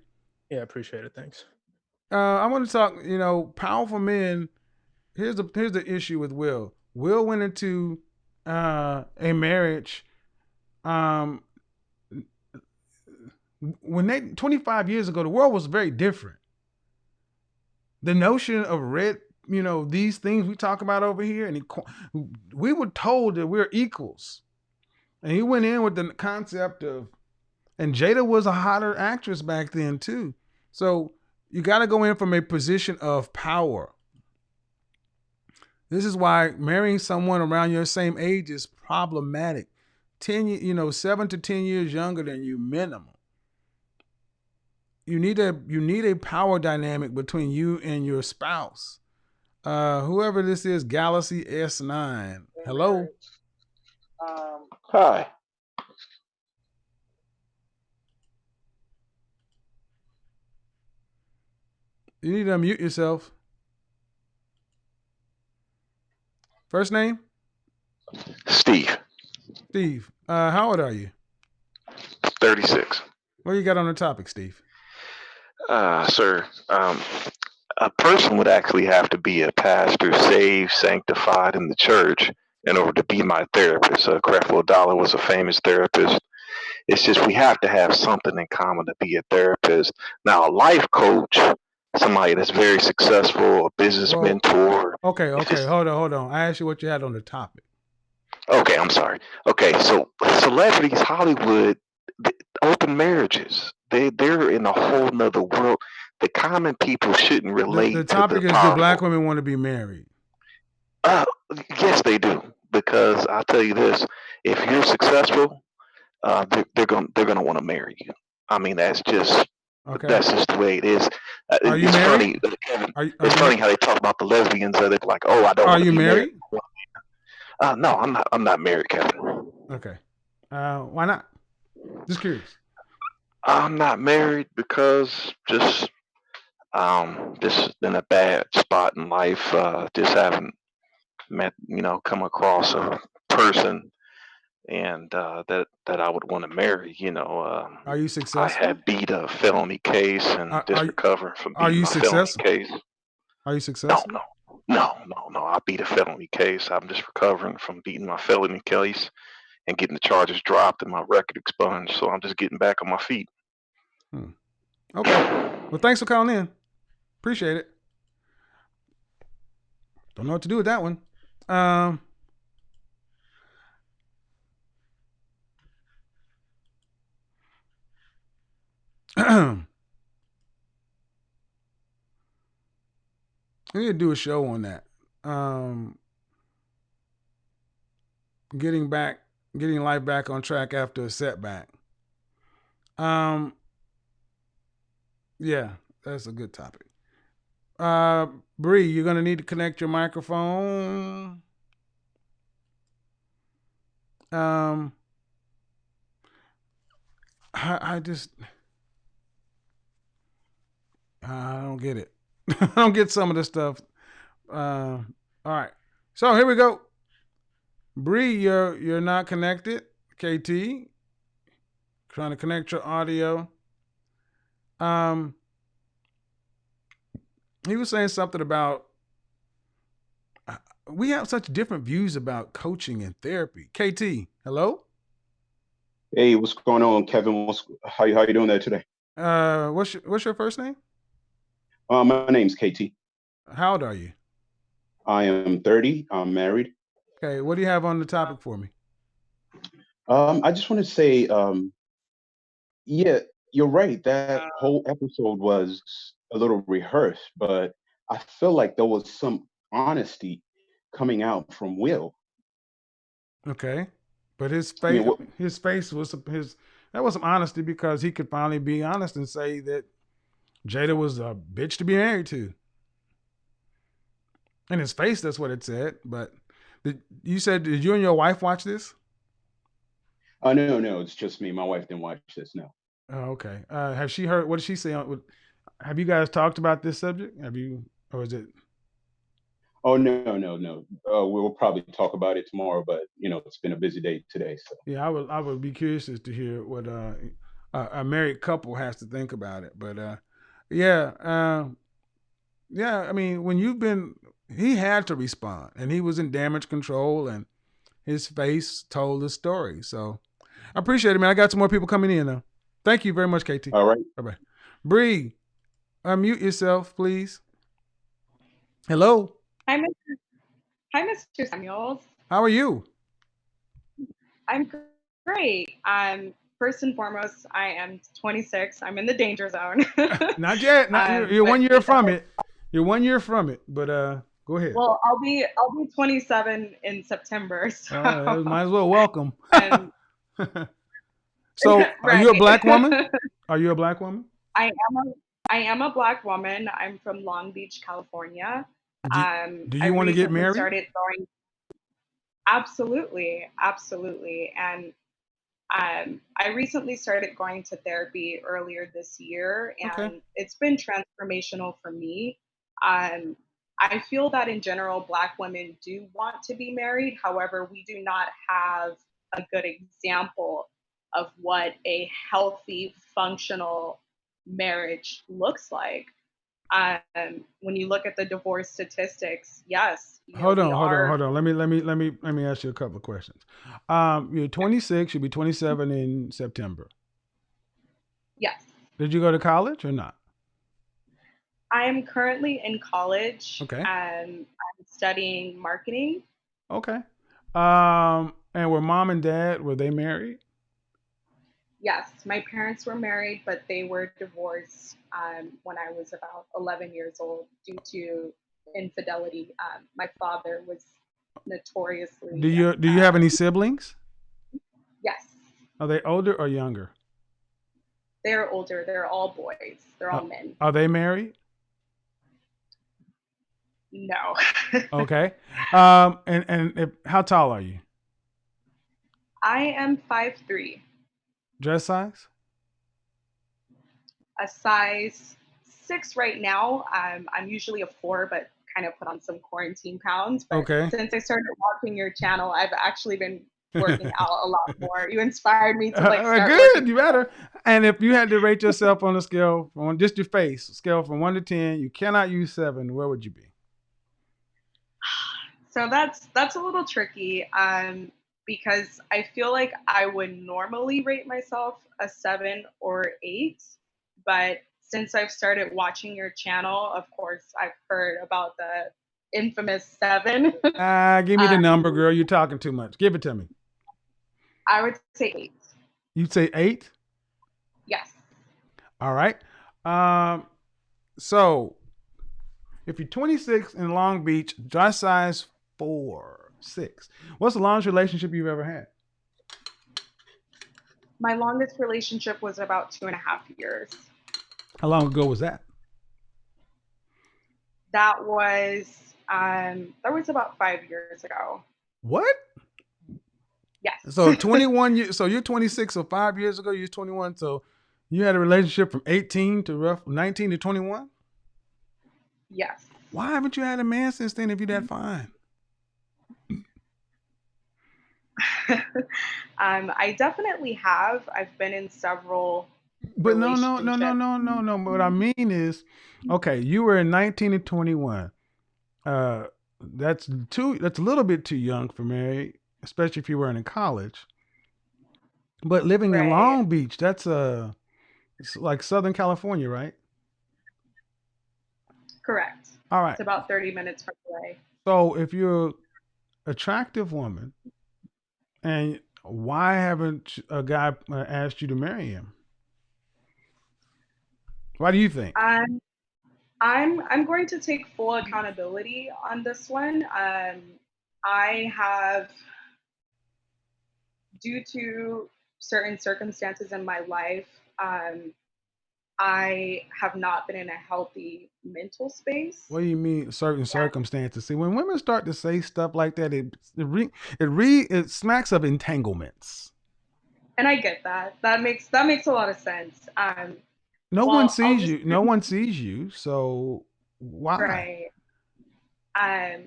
Yeah, I appreciate it. Thanks. I want to talk. Powerful men. Here's the issue with Will. Will went into a marriage. When 25 years ago, the world was very different. The notion of these things we talk about over here, and we were told that we're equals. And he went in with the concept of, and Jada was a hotter actress back then too. So you got to go in from a position of power. This is why marrying someone around your same age is problematic. 7 to 10 years younger than you minimum. You need a power dynamic between you and your spouse. Whoever this is, Galaxy S9. Hello. Hi. You need to unmute yourself. First name? Steve. Steve. How old are you? 36. What you got on the topic, Steve? Sir, a person would actually have to be a pastor, saved, sanctified in the church in order to be my therapist. Creflo Dollar was a famous therapist. It's just we have to have something in common to be a therapist. Now, a life coach, somebody that's very successful, a business mentor. Okay. Hold on. I asked you what you had on the topic. Okay, I'm sorry. Okay, so celebrities, Hollywood, open marriages. They're in a whole nother world. The common people shouldn't relate. The topic is, do black women want to be married? Yes, they do. Because I'll tell you this: if you're successful, they're gonna want to marry you. I mean, that's just the way it is. It's funny, Kevin. It's funny how they talk about the lesbians. They're like, "Oh, I don't." Are you married? No, I'm not. I'm not married, Kevin. Okay. Why not? Just curious. I'm not married because just in a bad spot in life. Just haven't come across a person and that I would want to marry. Are you successful? I had beat a felony case and just recovering from beating a felony case. Are you successful? No. I beat a felony case. I'm just recovering from beating my felony case and getting the charges dropped and my record expunged. So I'm just getting back on my feet. Okay. Well, thanks for calling in. Appreciate it. Don't know what to do with that one. We need to do a show on that. Getting back getting life back on track after a setback. Yeah, that's a good topic. Bree, you're gonna need to connect your microphone. I don't get it. I don't get some of this stuff. All right, so here we go. Bree, you're not connected. KT, trying to connect your audio. He was saying something about we have such different views about coaching and therapy. KT, hello. Hey, what's going on, Kevin? How you doing there today? What's your first name? My name's KT. How old are you? I am 30. I'm married. Okay, what do you have on the topic for me? I just want to say, yeah, you're right. That whole episode was a little rehearsed, but I feel like there was some honesty coming out from Will. Okay, but his I mean, face was that was some honesty because he could finally be honest and say that Jada was a bitch to be married to. In his face, that's what it said. But you said, did you and your wife watch this? No, it's just me. My wife didn't watch this. No. Oh, okay. Have she heard? What did she say? Have you guys talked about this subject? Have you, or is it? Oh no. We'll probably talk about it tomorrow, but it's been a busy day today. So yeah, I would be curious as to hear what a married couple has to think about it. But yeah. I mean, when he had to respond, and he was in damage control, and his face told the story. So I appreciate it, man. I got some more people coming in now. Thank you very much, KT. All right. Bye-bye. Bree, unmute yourself, please. Hello. Hi, Mr. Samuels. How are you? I'm great. First and foremost, I am 26. I'm in the danger zone. Not yet. You're 1 year from it. You're 1 year from it. But go ahead. Well, I'll be 27 in September. So might as well welcome. So, right. Are you a black woman? Are you a black woman? I am a black woman. I'm from Long Beach, California. Do you want to get married? Absolutely. And I recently started going to therapy earlier this year, and it's been transformational for me. I feel that in general, Black women do want to be married. However, we do not have a good example of what a healthy, functional marriage looks like. When you look at the divorce statistics, yes. Hold on. Let me ask you a couple of questions. You're 26. You'll be 27 in September. Yes. Did you go to college or not? I am currently in college. Okay. I'm studying marketing. Okay. And were mom and dad, were they married? Yes, my parents were married, but they were divorced when I was about 11 years old due to infidelity. My father was notoriously. Do you have any siblings? Yes. Are they older or younger? They're older. They're all boys. They're all men. Are they married? No. Okay. And how tall are you? I am 5'3". Dress size? A size 6 right now. I'm usually a 4, but kind of put on some quarantine pounds. But okay. Since I started watching your channel, I've actually been working out a lot more. You inspired me to start good. Working. You better. And if you had to rate yourself on a scale from just your face, scale from 1 to 10, you cannot use 7. Where would you be? So that's a little tricky. Because I feel like I would normally rate myself a 7 or 8, but since I've started watching your channel, of course, I've heard about the infamous 7. Give me the number, girl. You're talking too much. Give it to me. I would say 8. You'd say 8? Yes. All right. So if you're 26 in Long Beach, dress size 4, 6. What's the longest relationship you've ever had? My longest relationship was about 2.5 years. How long ago was that? That was about 5 years ago. What? Yes. So 21 years. So you're 26. So 5 years ago, you're 21. So you had a relationship from 18 to 19 to 21. Yes. Why haven't you had a man since then? If you're that fine. I definitely have. I've been in several. But no. What I mean is, okay, you were in 19 and 21. That's a little bit too young for marriage, especially if you weren't in college. But living in Long Beach, that's it's like Southern California, right? Correct. All right. It's about 30 minutes from away. So if you're an attractive woman, and why haven't a guy asked you to marry him? Why do you think? I'm going to take full accountability on this one. I have, due to certain circumstances in my life, I have not been in a healthy mental space. What do you mean certain circumstances? See, when women start to say stuff like that, it smacks of entanglements. And I get that. That makes a lot of sense. No one sees you. No one sees you. So why? Right. I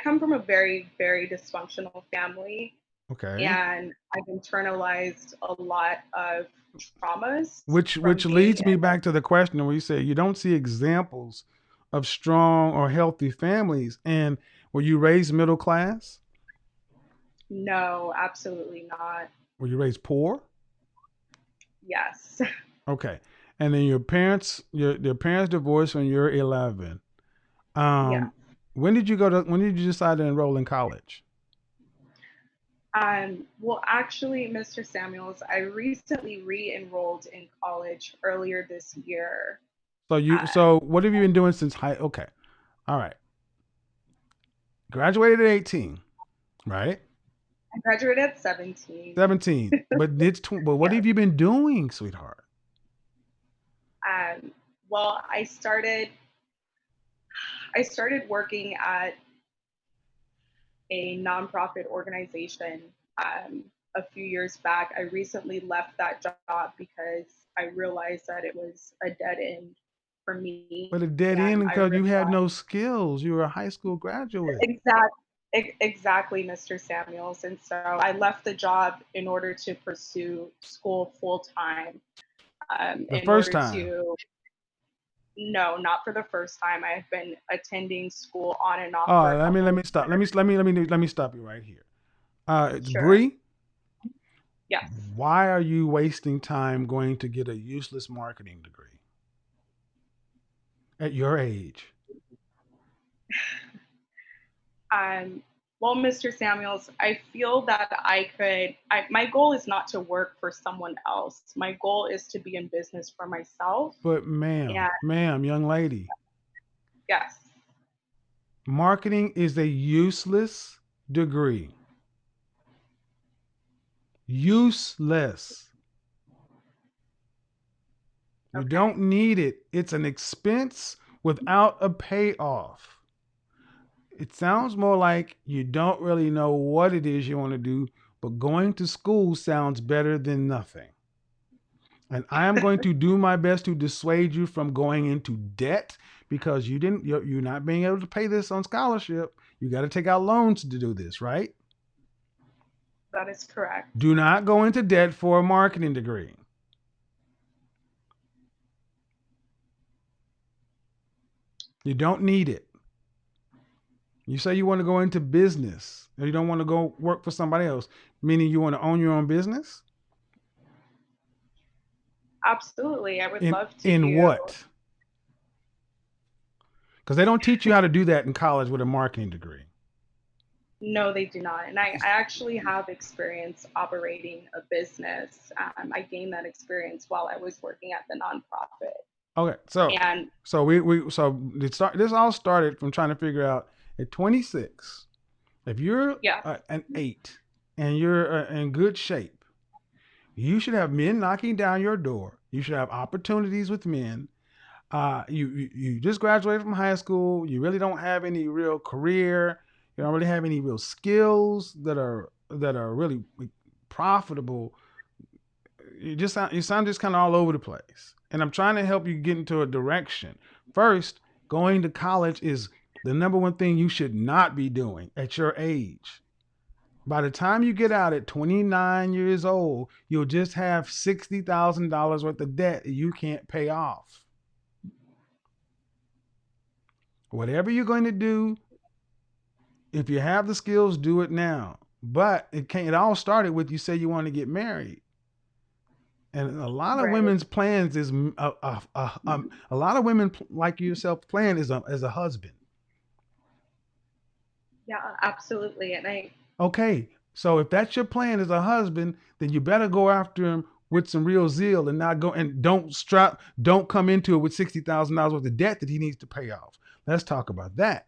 come from a very, very dysfunctional family. Okay. And I've internalized a lot of traumas. Which leads me back to the question where you said you don't see examples of strong or healthy families. And were you raised middle class? No, absolutely not. Were you raised poor? Yes. Okay. And then your parents divorced when you're 11. Yeah. When did you decide to enroll in college? Well, actually, Mr. Samuels, I recently re-enrolled in college earlier this year. So what have you been doing since high? Okay. All right. Graduated at 18, right? I graduated at 17. 17. But what have you been doing, sweetheart? Well, I started working at a nonprofit organization a few years back. I recently left that job because I realized that it was a dead end for me. But a dead end because you had no skills. You were a high school graduate. Exactly, Mr. Samuels. And so I left the job in order to pursue school full time. The first time? No, not for the first time. I've been attending school on and off. Oh, let me stop. Let me stop you right here. Sure. Bree? Yes. Why are you wasting time going to get a useless marketing degree at your age? Well, Mr. Samuels, I feel that my goal is not to work for someone else. My goal is to be in business for myself. But ma'am, young lady. Yes. Marketing is a useless degree. Useless. You don't need it. It's an expense without a payoff. It sounds more like you don't really know what it is you want to do, but going to school sounds better than nothing. And I am going to do my best to dissuade you from going into debt because you're not being able to pay this on scholarship. You got to take out loans to do this, right? That is correct. Do not go into debt for a marketing degree. You don't need it. You say you want to go into business, or you don't want to go work for somebody else, meaning you want to own your own business? Absolutely. I would love to. In what? Because they don't teach you how to do that in college with a marketing degree. No, they do not. And I actually have experience operating a business. I gained that experience while I was working at the nonprofit. Okay, this all started from trying to figure out at 26, if you're an 8 and you're in good shape, you should have men knocking down your door. You should have opportunities with men. You just graduated from high school. You really don't have any real career. You don't really have any real skills that are really profitable. You sound just kind of all over the place. And I'm trying to help you get into a direction. First, going to college is the number one thing you should not be doing at your age. By the time you get out at 29 years old, you'll just have $60,000 worth of debt you can't pay off. Whatever you're going to do, if you have the skills, do it now. But it all started with you say you want to get married. And a lot of women's plans is a lot of women like yourself plan is as a husband. Yeah, absolutely. And okay, so if that's your plan as a husband, then you better go after him with some real zeal and not go and don't come into it with $60,000 worth of debt that he needs to pay off. Let's talk about that.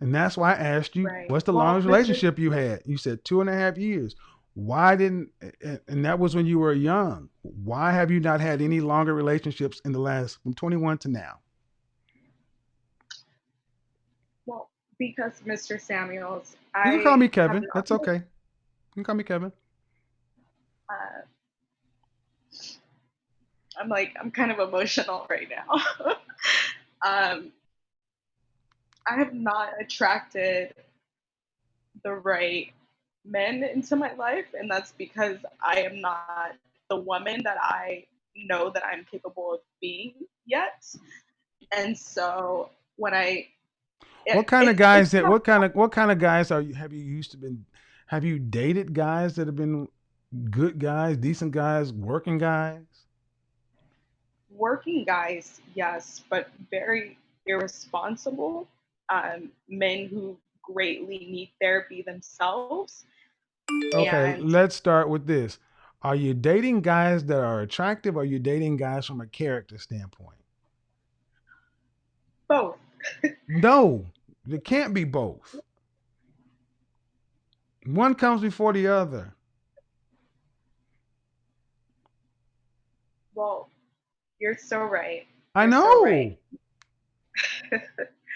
And that's why I asked you, what's the longest relationship you had? You said 2.5 years. Why didn't, and that was when you were young. Why have you not had any longer relationships in the last, from 21 to now? Well, because Mr. Samuels, you can call me Kevin. That's okay. You can call me Kevin. I'm kind of emotional right now. I have not attracted the right men into my life, and that's because I am not the woman that I know that I'm capable of being yet. And so when what kind of guys have you dated guys that have been good guys, decent guys, working guys? Working guys, yes, but very irresponsible men who greatly need therapy themselves. Okay, let's start with this. Are you dating guys that are attractive, or are you dating guys from a character standpoint? Both. No, it can't be both. One comes before the other. Well, you're so right. I know. So right.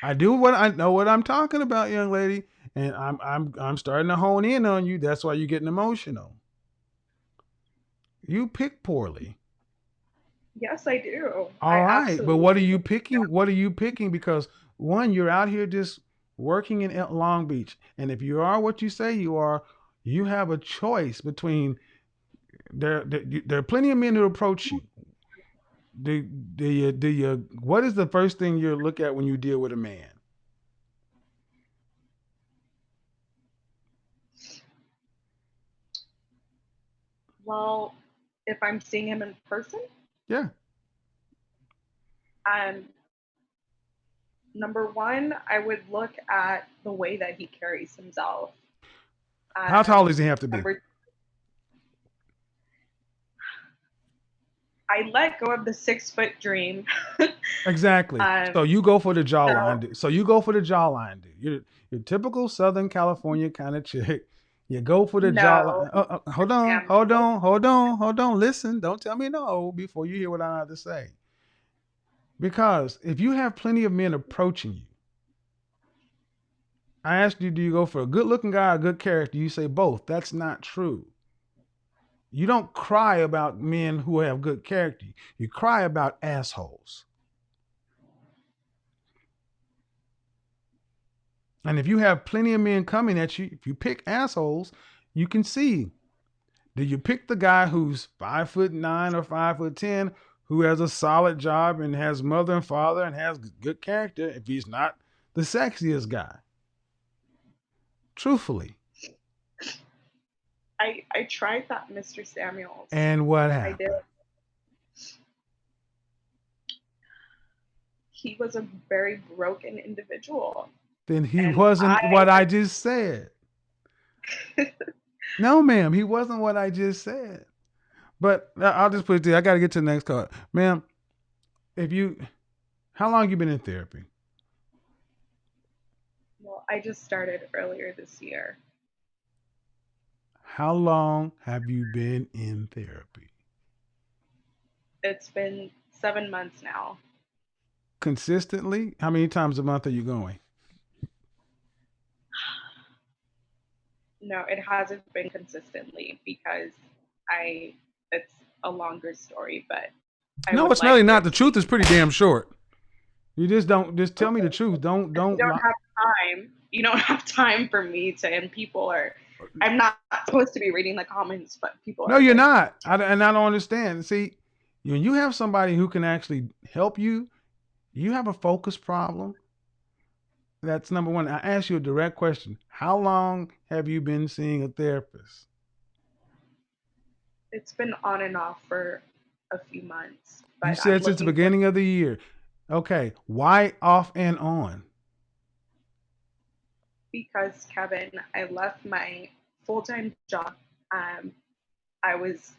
I know what I'm talking about, young lady, and I'm starting to hone in on you. That's why you're getting emotional. You pick poorly. Yes, I do. All right, but what are you picking? What are you picking? Because one, you're out here just working in Long Beach, and if you are what you say you are, you have a choice between there are plenty of men who approach you. What is the first thing you look at when you deal with a man? Well, if I'm seeing him in person? Yeah. Number one, I would look at the way that he carries himself. How tall does he have to be? I let go of the 6-foot dream. Exactly. So you go for the jawline. You're typical Southern California kind of chick. You go for the jawline. Hold on. Listen, don't tell me no before you hear what I have to say. Because if you have plenty of men approaching you, I asked you, do you go for a good-looking guy or a good character? You say both. That's not true. You don't cry about men who have good character. You cry about assholes. And if you have plenty of men coming at you, if you pick assholes, you can see. Do you pick the guy who's 5'9" or 5'10", who has a solid job and has mother and father and has good character, if he's not the sexiest guy? Truthfully. I tried that, Mr. Samuels. And what happened? I did. He was a very broken individual. Then he wasn't what I just said. No, ma'am, he wasn't what I just said. But I'll just put it there. I got to get to the next card. Ma'am, how long have you been in therapy? Well, I just started earlier this year. How long have you been in therapy? It's been 7 months now. Consistently? How many times a month are you going? No, it hasn't been consistently because it's a longer story, but I No, would it's like really there not. The to be. truth is pretty damn short. You just tell me the truth. You don't have time. You don't have time for me to, and people are, I'm not supposed to be reading the comments, but people No, are you're like, not. And I don't understand. See, when you have somebody who can actually help you, you have a focus problem. That's number one. I ask you a direct question. How long have you been seeing a therapist? it's been on and off for a few months, You but I'm said since the looking for, beginning of the year. Okay. Why off and on? because Kevin, I left my full-time job. I was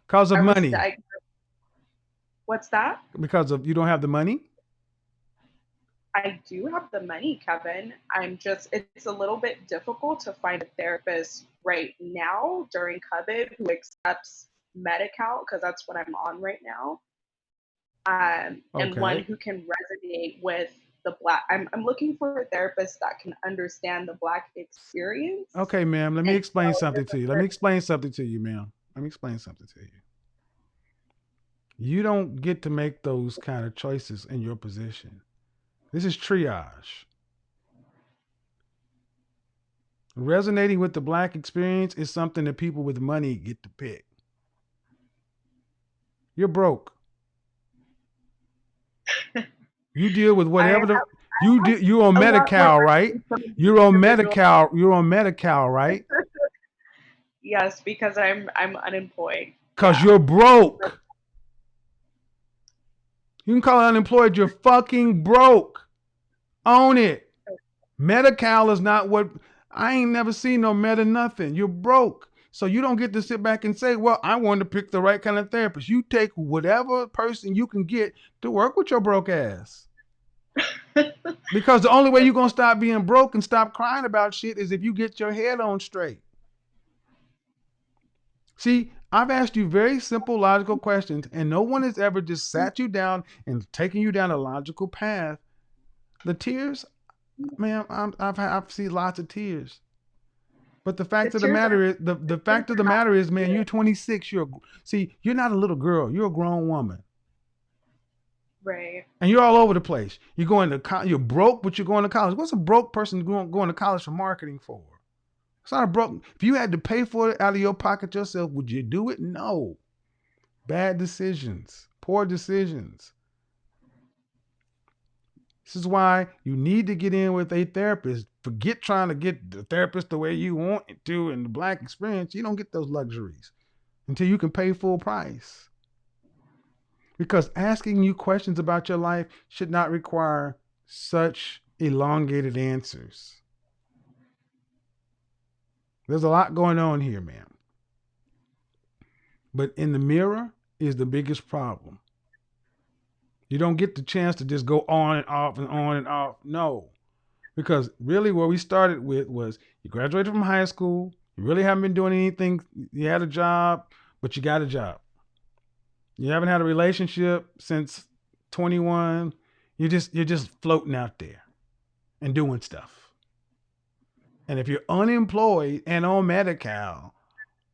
Because of I was money. diagnosed. What's that? Because of you don't have the money? I do have the money, Kevin. It's a little bit difficult to find a therapist right now during COVID who accepts Medi-Cal because that's what I'm on right now. And one Okay. who can resonate with the Black. I'm looking for a therapist that can understand the Black experience. Okay, ma'am. Let me And explain so something to you. Let me explain something to you, ma'am. Let me explain something to you. You don't get to make those kind of choices in your position. This is triage. Resonating with the Black experience is something that people with money get to pick. You're broke. You deal with whatever the you do. You're on a lot more Medi-Cal, right? money from an You're on individual. Medi-Cal. You're on Medi-Cal, right? Yes, because I'm unemployed. Cause Yeah. you're broke. You can call it unemployed. You're fucking broke. Own it. Medi-Cal is not what I ain't never seen no meta nothing. You're broke. So you don't get to sit back and say, well, I want to pick the right kind of therapist. You take whatever person you can get to work with your broke ass. Because the only way you're going to stop being broke and stop crying about shit is if you get your head on straight. See, I've asked you very simple, logical questions, and no one has ever just sat you down and taken you down a logical path. The tears, man, I've seen lots of tears. But the fact of the matter is, the fact of the matter is, man, you're 26. You're not a little girl. You're a grown woman. Right. And you're all over the place. You're going to you're broke, but you're going to college. What's a broke person going to college for marketing for? It's not a broke. If you had to pay for it out of your pocket yourself, would you do it? No. Bad decisions, poor decisions. This is why you need to get in with a therapist. Forget trying to get the therapist the way you want it to in the Black experience. You don't get those luxuries until you can pay full price. Because asking you questions about your life should not require such elongated answers. There's a lot going on here, man. But in the mirror is the biggest problem. You don't get the chance to just go on and off and on and off. No. Because really where we started with was you graduated from high school, you really haven't been doing anything, you had a job, but you got a job. You haven't had a relationship since 21. You're just floating out there and doing stuff. And if you're unemployed and on Medi-Cal,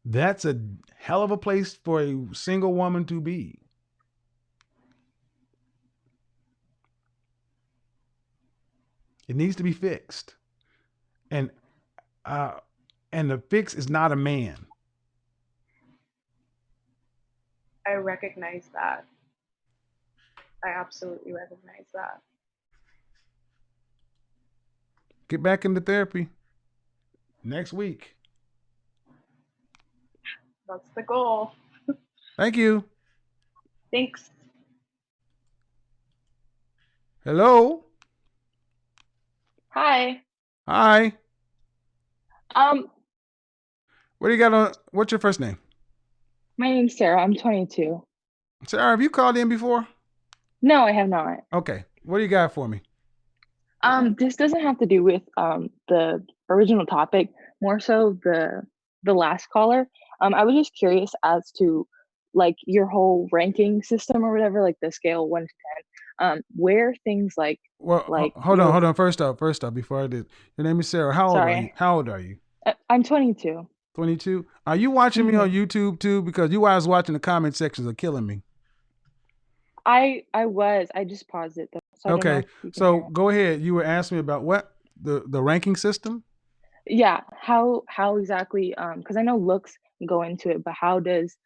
that's a hell of a place for a single woman to be. It needs to be fixed. And the fix is not a man. I recognize that. I absolutely recognize that. Get back into therapy next week. That's the goal. Thank you. Thanks. Hello. Hi. Hi. Um, What do you got on? What's your first name? my name's Sarah. I'm 22. Sarah, have you called in before? No, I have not. Okay. What do you got for me? This doesn't have to do with the original topic, more so the last caller. I was just curious as to like your whole ranking system or whatever, like the scale 1 to 10, where things like hold on. First off, before I did, your name is Sarah. How old are you? How old are you? I'm 22. 22. Are you watching me on YouTube too? Because you guys watching the comment sections are killing me. I just paused it though. So okay, so go ahead. You were asking me about what the ranking system. Yeah, how exactly? Because I know looks go into it, but how does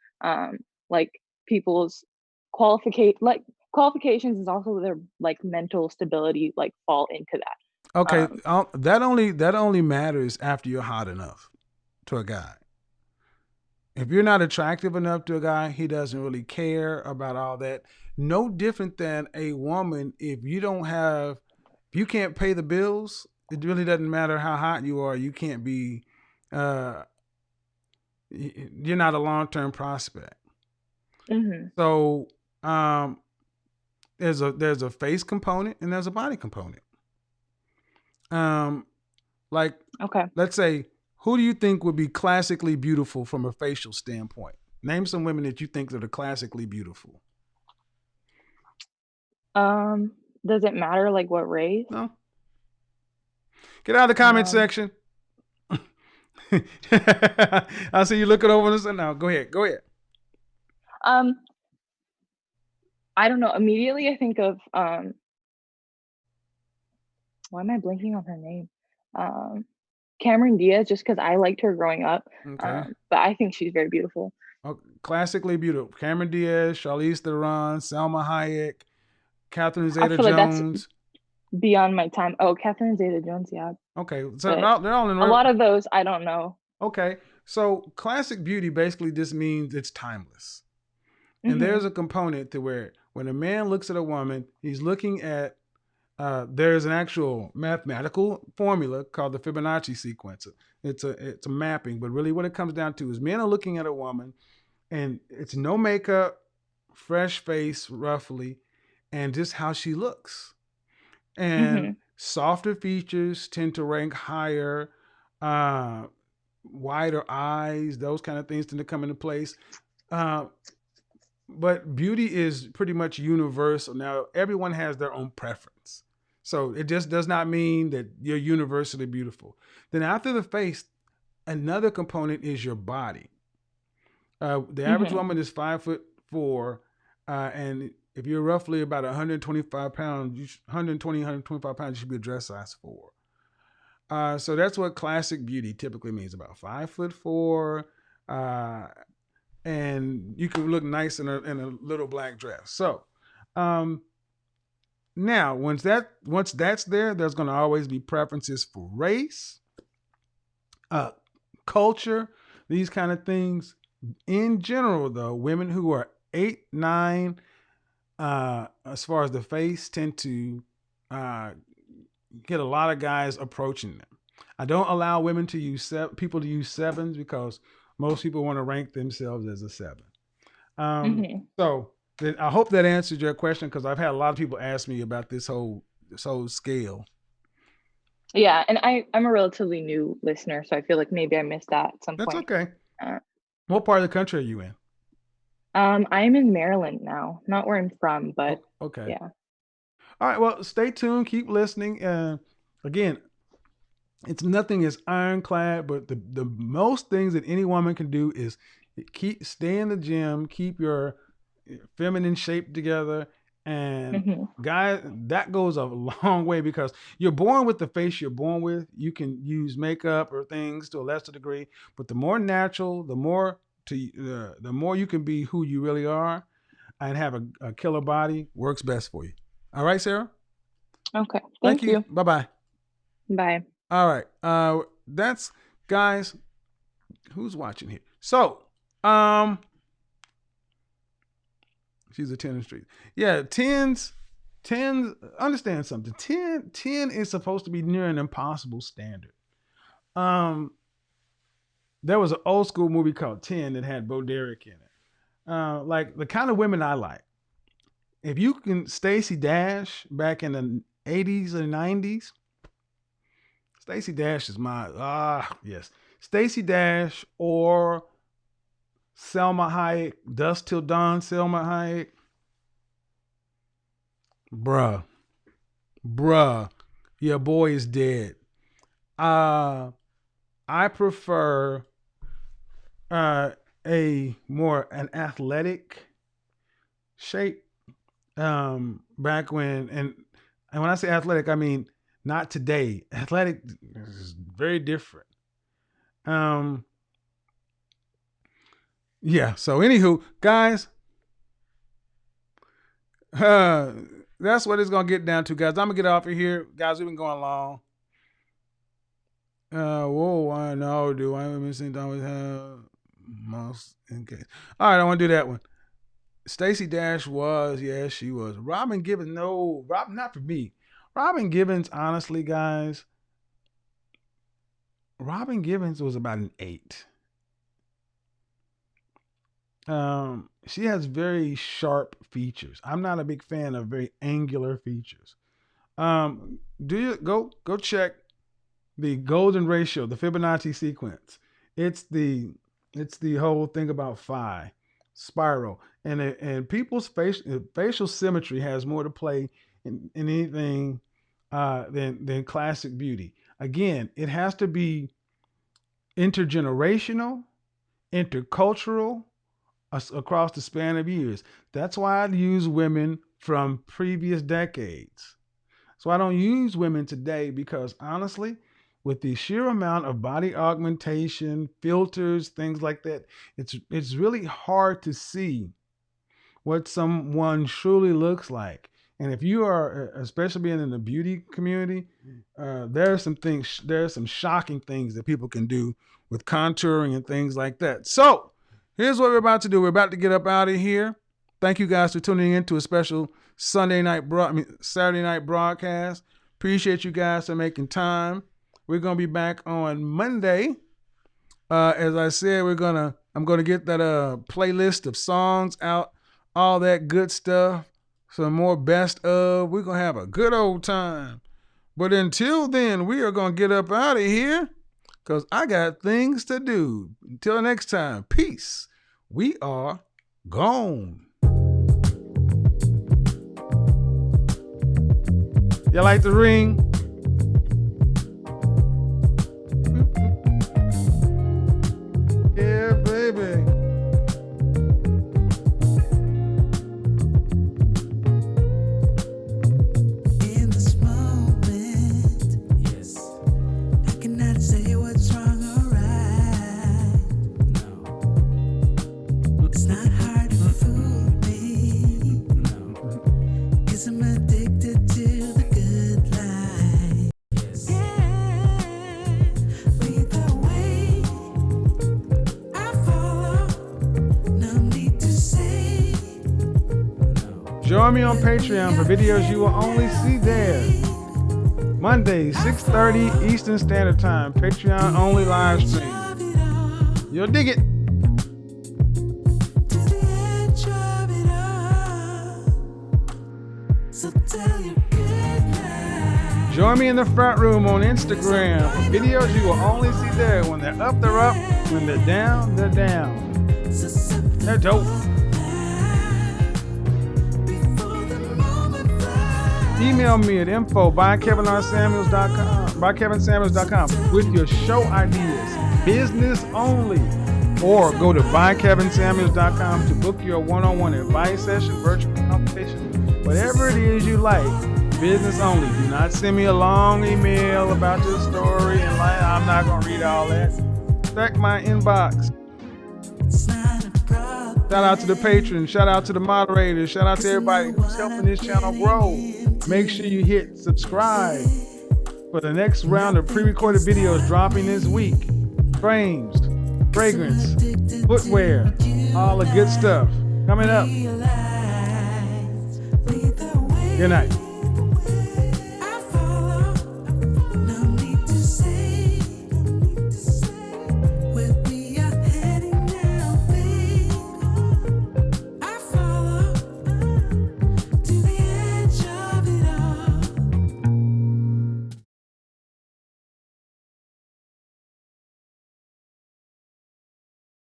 like people's qualifications is also their like mental stability like fall into that? Okay, that only matters after you're hot enough to a guy. If you're not attractive enough to a guy, he doesn't really care about all that. No different than a woman. If you can't pay the bills, it really doesn't matter how hot you are. You can't be, you're not a long-term prospect. Mm-hmm. So there's a face component and there's a body component. Let's say, who do you think would be classically beautiful from a facial standpoint? Name some women that you think that are classically beautiful. Does it matter like what race? No. Get out of the comment section. I see you looking over this. Now, go ahead. I don't know. Immediately, I think of why am I blanking on her name? Cameron Diaz, just because I liked her growing up. Okay. But I think she's very beautiful. Classically beautiful. Cameron Diaz, Charlize Theron, Salma Hayek, Catherine I feel Zeta-Jones. like that's beyond my time. Oh, Catherine Zeta-Jones, yeah. Okay, so they're all in. A lot of those I don't know. Okay, so classic beauty basically just means it's timeless. And there's a component to where when a man looks at a woman, he's looking at, there's an actual mathematical formula called the Fibonacci sequence. It's a mapping, but really what it comes down to is men are looking at a woman and it's no makeup, fresh face roughly, and just how she looks. And softer features tend to rank higher, wider eyes, those kind of things tend to come into place. But beauty is pretty much universal. Now, everyone has their own preference. So it just does not mean that you're universally beautiful. Then after the face, another component is your body. The average woman is 5'4", and if you're roughly about 125 pounds, 125 pounds, you should be a dress size 4. So that's what classic beauty typically means, about 5'4", and you can look nice in a little black dress. So now once that's there, there's going to always be preferences for race, culture, these kind of things. In general, though, women who are 8, 9, as far as the face, tend to get a lot of guys approaching them. I don't allow women to use people to use 7s because most people want to rank themselves as a 7. So I hope that answered your question, because I've had a lot of people ask me about this whole scale. Yeah, and I'm a relatively new listener, so I feel like maybe I missed that at some point. That's okay. What part of the country are you in? I'm in Maryland now, not where I'm from, but okay. Yeah. All right. Well, stay tuned. Keep listening. Again, it's nothing is ironclad, but the most things that any woman can do is stay in the gym, keep your feminine shape together, and guys, that goes a long way, because you're born with the face you're born with. You can use makeup or things to a lesser degree, but the more natural, the more you can be who you really are, and have a killer body, works best for you. All right, Sarah? Okay. Thank you. Bye-bye. Bye. All right. That's, guys, who's watching here? So, she's a 10 in the street. Yeah, 10s, understand something. 10 is supposed to be near an impossible standard. There was an old school movie called 10 that had Bo Derek in it. Like the kind of women I like. If you can, Stacey Dash back in the 80s and 90s, Stacey Dash is my, yes. Stacey Dash or Selma Hayek, Dusk Till Dawn, Selma Hayek. Bruh, your boy is dead. I prefer an athletic shape. Back when, and when I say athletic, I mean not today. Athletic is very different. Yeah. So anywho, guys, that's what it's gonna get down to, guys. I'm gonna get off of here, guys. We've been going long. Whoa, I know. Do I missing always have most in case? All right, I want to do that one. Stacey Dash was, yes, she was. Robin Givens, no, not for me. Robin Givens, honestly, guys, Robin Givens was about an 8. She has very sharp features. I'm not a big fan of very angular features. Do you go check the golden ratio, the Fibonacci sequence? It's the whole thing about phi spiral, and people's facial symmetry has more to play in anything than classic beauty. Again, it has to be intergenerational, intercultural, across the span of years. That's why I use women from previous decades. So I don't use women today because honestly, with the sheer amount of body augmentation, filters, things like that, it's really hard to see what someone truly looks like. And if you are, especially being in the beauty community, there are some shocking things that people can do with contouring and things like that. So here's what we're about to do. We're about to get up out of here. Thank you guys for tuning in to a special Saturday night broadcast. Appreciate you guys for making time. We're gonna be back on Monday. As I said, I'm gonna get that playlist of songs out, all that good stuff, some more best of. We're gonna have a good old time. But until then, we are gonna get up out of here because I got things to do. Until next time, peace. We are gone. Y'all like the ring? Yeah, baby. In this moment, yes, I cannot say what's wrong or right. No, it's not hard to fool me. No, 'cause I'm addicted to the good life. Yes, yeah, lead the way. I follow. No need to say. Join me on Patreon for videos you will only see there. Monday, 6:30 Eastern Standard Time. Patreon only live stream. You'll dig it. So tell your good life. Join me in the front room on Instagram for videos you will only see there. When they're up, they're up. When they're down, they're down. They're dope. Email me at info@kevinsamuels.com with your show ideas, business only. Or go to bykevinsamuels.com to book your one-on-one advice session, virtual consultation, whatever it is you like, business only. Do not send me a long email about your story and I'm not going to read all that. Check my inbox. Shout out to the patrons, shout out to the moderators, shout out to everybody who's helping this channel grow. Make sure you hit subscribe for the next round of pre-recorded videos dropping this week. Frames, fragrance, footwear, all the good stuff coming up. Good night.